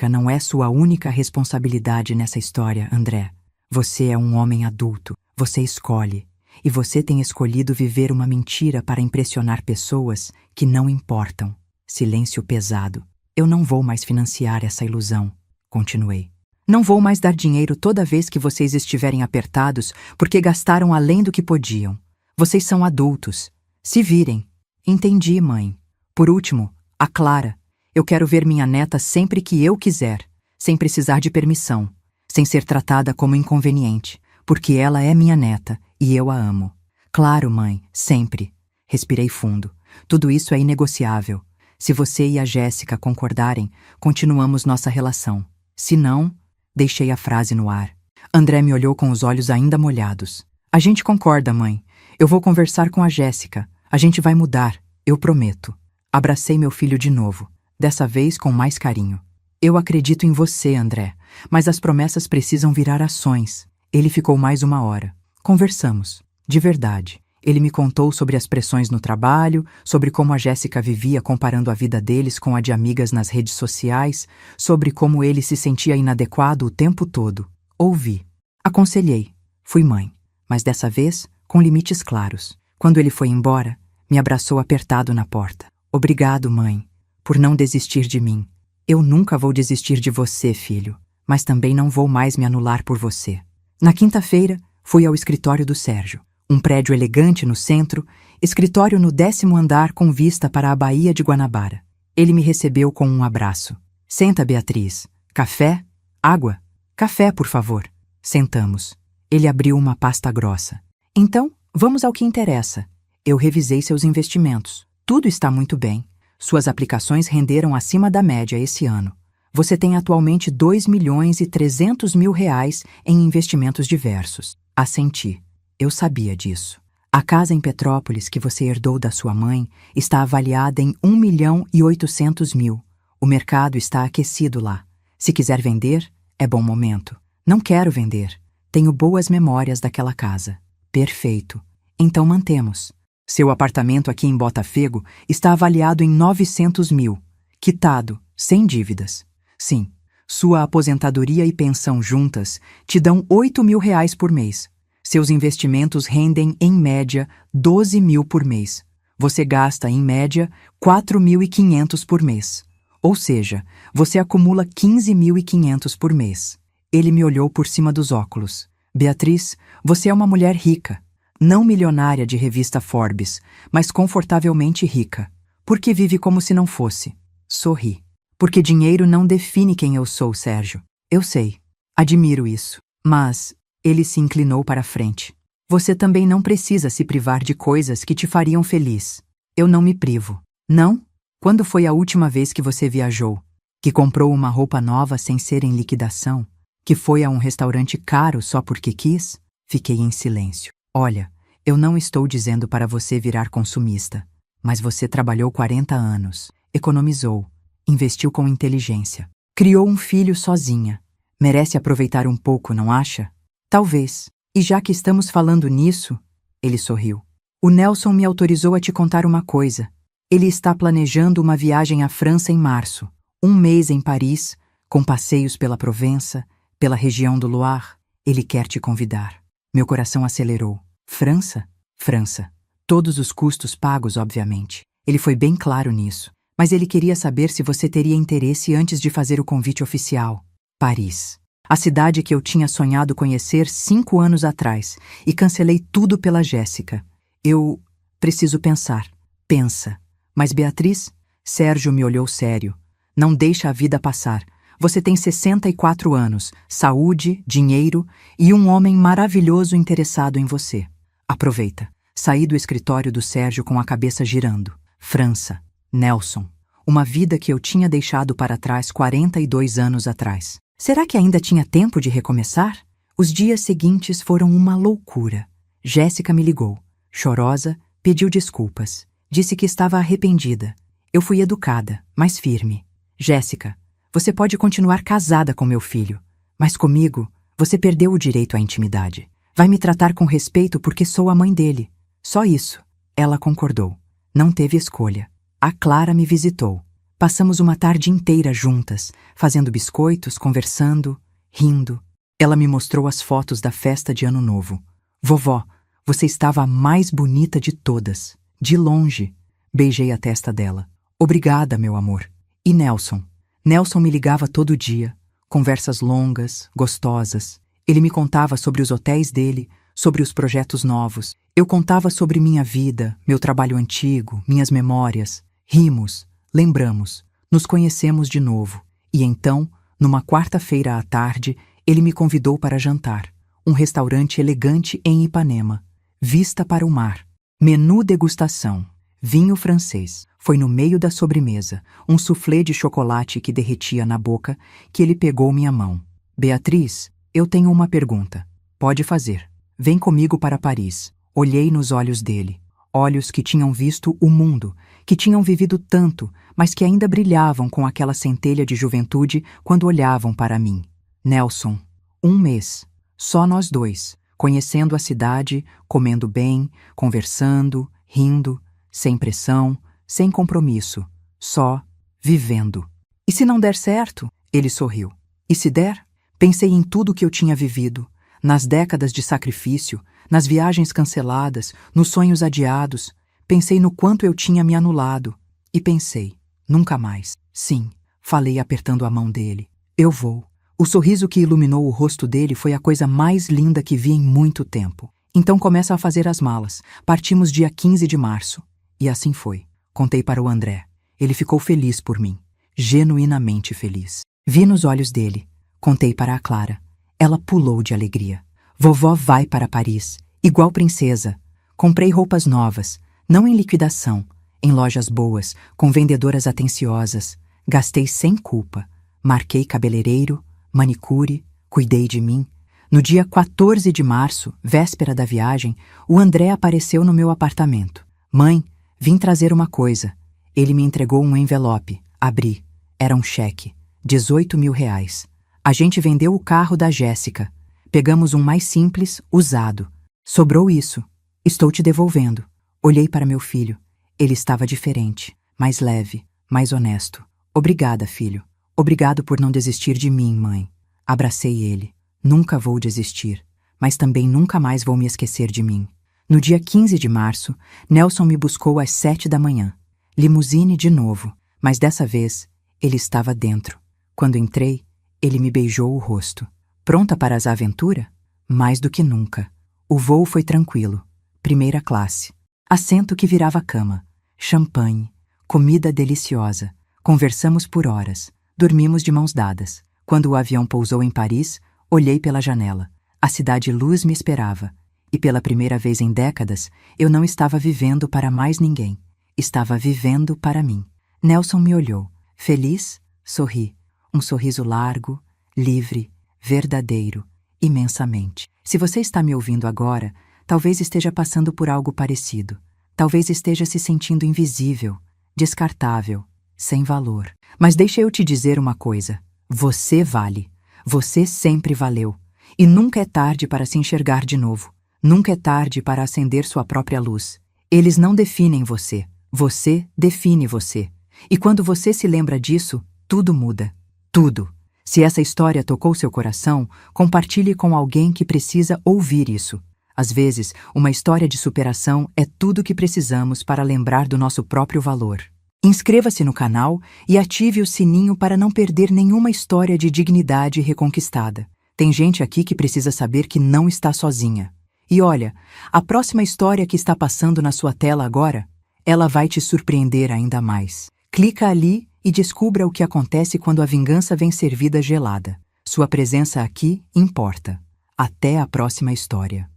não é sua única responsabilidade nessa história, André. Você é um homem adulto. Você escolhe. E você tem escolhido viver uma mentira para impressionar pessoas que não importam. Silêncio pesado. Eu não vou mais financiar essa ilusão, continuei. Não vou mais dar dinheiro toda vez que vocês estiverem apertados porque gastaram além do que podiam. Vocês são adultos. Se virem. Entendi, mãe. Por último, a Clara. Eu quero ver minha neta sempre que eu quiser, sem precisar de permissão, sem ser tratada como inconveniente, porque ela é minha neta e eu a amo. Claro, mãe, sempre. Respirei fundo. Tudo isso é inegociável. Se você e a Jéssica concordarem, continuamos nossa relação. Se não, deixei a frase no ar. André me olhou com os olhos ainda molhados. A gente concorda, mãe. Eu vou conversar com a Jéssica. A gente vai mudar, eu prometo. Abracei meu filho de novo, dessa vez com mais carinho. Eu acredito em você, André, mas as promessas precisam virar ações. Ele ficou mais 1 hora. Conversamos, de verdade. Ele me contou sobre as pressões no trabalho, sobre como a Jéssica vivia comparando a vida deles com a de amigas nas redes sociais, sobre como ele se sentia inadequado o tempo todo. Ouvi. Aconselhei. Fui mãe, mas dessa vez com limites claros. Quando ele foi embora, me abraçou apertado na porta. Obrigado, mãe, por não desistir de mim. Eu nunca vou desistir de você, filho, mas também não vou mais me anular por você. Na quinta-feira, fui ao escritório do Sérgio. Um prédio elegante no centro, escritório no 10º andar com vista para a Baía de Guanabara. Ele me recebeu com um abraço. Senta, Beatriz. Café? Água? Café, por favor. Sentamos. Ele abriu uma pasta grossa. Então, vamos ao que interessa. Eu revisei seus investimentos. Tudo está muito bem. Suas aplicações renderam acima da média esse ano. Você tem atualmente R$2.300.000 em investimentos diversos. Assenti. Eu sabia disso. A casa em Petrópolis que você herdou da sua mãe está avaliada em R$1.800.000. O mercado está aquecido lá. Se quiser vender, é bom momento. Não quero vender. Tenho boas memórias daquela casa. Perfeito. Então mantemos. Seu apartamento aqui em Botafogo está avaliado em R$900.000. Quitado, sem dívidas. Sim, sua aposentadoria e pensão juntas te dão R$8.000 por mês. Seus investimentos rendem, em média, R$12.000 por mês. Você gasta, em média, R$4.500 por mês. Ou seja, você acumula R$15.500 por mês. Ele me olhou por cima dos óculos. Beatriz, você é uma mulher rica. Não milionária de revista Forbes, mas confortavelmente rica. Porque vive como se não fosse. Sorri. Porque dinheiro não define quem eu sou, Sérgio. Eu sei. Admiro isso. Mas ele se inclinou para a frente. Você também não precisa se privar de coisas que te fariam feliz. Eu não me privo. Não? Quando foi a última vez que você viajou? Que comprou uma roupa nova sem ser em liquidação? Que foi a um restaurante caro só porque quis? Fiquei em silêncio. Olha, eu não estou dizendo para você virar consumista, mas você trabalhou 40 anos, economizou, investiu com inteligência, criou um filho sozinha. Merece aproveitar um pouco, não acha? Talvez. E já que estamos falando nisso, ele sorriu. O Nelson me autorizou a te contar uma coisa. Ele está planejando uma viagem à França em março, 1 mês em Paris, com passeios pela Provença, pela região do Loire. Ele quer te convidar. Meu coração acelerou. França? França. Todos os custos pagos, obviamente. Ele foi bem claro nisso. Mas ele queria saber se você teria interesse antes de fazer o convite oficial. Paris. A cidade que eu tinha sonhado conhecer 5 anos atrás, e cancelei tudo pela Jéssica. Eu preciso pensar. Pensa. Mas Beatriz? Sérgio me olhou sério. Não deixa a vida passar. Você tem 64 anos, saúde, dinheiro e um homem maravilhoso interessado em você. Aproveita. Saí do escritório do Sérgio com a cabeça girando. França. Nelson. Uma vida que eu tinha deixado para trás 42 anos atrás. Será que ainda tinha tempo de recomeçar? Os dias seguintes foram uma loucura. Jéssica me ligou. Chorosa, pediu desculpas. Disse que estava arrependida. Eu fui educada, mas firme. Jéssica, você pode continuar casada com meu filho, mas comigo você perdeu o direito à intimidade. Vai me tratar com respeito porque sou a mãe dele. Só isso. Ela concordou. Não teve escolha. A Clara me visitou. Passamos uma tarde inteira juntas, fazendo biscoitos, conversando, rindo. Ela me mostrou as fotos da festa de Ano Novo. Vovó, você estava a mais bonita de todas. De longe. Beijei a testa dela. Obrigada, meu amor. E Nelson? Nelson me ligava todo dia. Conversas longas, gostosas. Ele me contava sobre os hotéis dele, sobre os projetos novos. Eu contava sobre minha vida, meu trabalho antigo, minhas memórias. Rimos, lembramos, nos conhecemos de novo. E então, numa quarta-feira à tarde, ele me convidou para jantar. Um restaurante elegante em Ipanema. Vista para o mar. Menu degustação. Vinho francês. Foi no meio da sobremesa, um soufflé de chocolate que derretia na boca, que ele pegou minha mão. Beatriz, eu tenho uma pergunta. Pode fazer. Vem comigo para Paris. Olhei nos olhos dele. Olhos que tinham visto o mundo, que tinham vivido tanto, mas que ainda brilhavam com aquela centelha de juventude quando olhavam para mim. Nelson, 1 mês. Só nós dois, conhecendo a cidade, comendo bem, conversando, rindo, sem pressão, sem compromisso, só vivendo. E se não der certo? Ele sorriu. E se der? Pensei em tudo que eu tinha vivido, nas décadas de sacrifício, nas viagens canceladas, nos sonhos adiados. Pensei no quanto eu tinha me anulado. E pensei, nunca mais. Sim, falei apertando a mão dele. Eu vou. O sorriso que iluminou o rosto dele foi a coisa mais linda que vi em muito tempo. Então começa a fazer as malas. Partimos dia 15 de março. E assim foi. Contei para o André. Ele ficou feliz por mim. Genuinamente feliz. Vi nos olhos dele. Contei para a Clara. Ela pulou de alegria. Vovó vai para Paris. Igual princesa. Comprei roupas novas. Não em liquidação. Em lojas boas, com vendedoras atenciosas. Gastei sem culpa. Marquei cabeleireiro, manicure, cuidei de mim. No dia 14 de março, véspera da viagem, o André apareceu no meu apartamento. Mãe, vim trazer uma coisa. Ele me entregou um envelope. Abri. Era um cheque. 18 mil reais. A gente vendeu o carro da Jéssica. Pegamos um mais simples, usado. Sobrou isso. Estou te devolvendo. Olhei para meu filho. Ele estava diferente, mais leve, mais honesto. Obrigada, filho. Obrigado por não desistir de mim, mãe. Abracei ele. Nunca vou desistir, mas também nunca mais vou me esquecer de mim. No dia 15 de março, Nelson me buscou às 7 da manhã. Limusine de novo, mas dessa vez ele estava dentro. Quando entrei, ele me beijou o rosto. Pronta para as aventuras? Mais do que nunca. O voo foi tranquilo. Primeira classe. Assento que virava cama. Champanhe. Comida deliciosa. Conversamos por horas. Dormimos de mãos dadas. Quando o avião pousou em Paris, olhei pela janela. A cidade luz me esperava. E pela primeira vez em décadas, eu não estava vivendo para mais ninguém. Estava vivendo para mim. Nelson me olhou. Feliz? Sorri. Um sorriso largo, livre, verdadeiro, imensamente. Se você está me ouvindo agora, talvez esteja passando por algo parecido. Talvez esteja se sentindo invisível, descartável, sem valor. Mas deixa eu te dizer uma coisa. Você vale. Você sempre valeu. E nunca é tarde para se enxergar de novo. Nunca é tarde para acender sua própria luz. Eles não definem você. Você define você. E quando você se lembra disso, tudo muda. Tudo. Se essa história tocou seu coração, compartilhe com alguém que precisa ouvir isso. Às vezes, uma história de superação é tudo que precisamos para lembrar do nosso próprio valor. Inscreva-se no canal e ative o sininho para não perder nenhuma história de dignidade reconquistada. Tem gente aqui que precisa saber que não está sozinha. E olha, a próxima história que está passando na sua tela agora, ela vai te surpreender ainda mais. Clica ali e descubra o que acontece quando a vingança vem servida gelada. Sua presença aqui importa. Até a próxima história.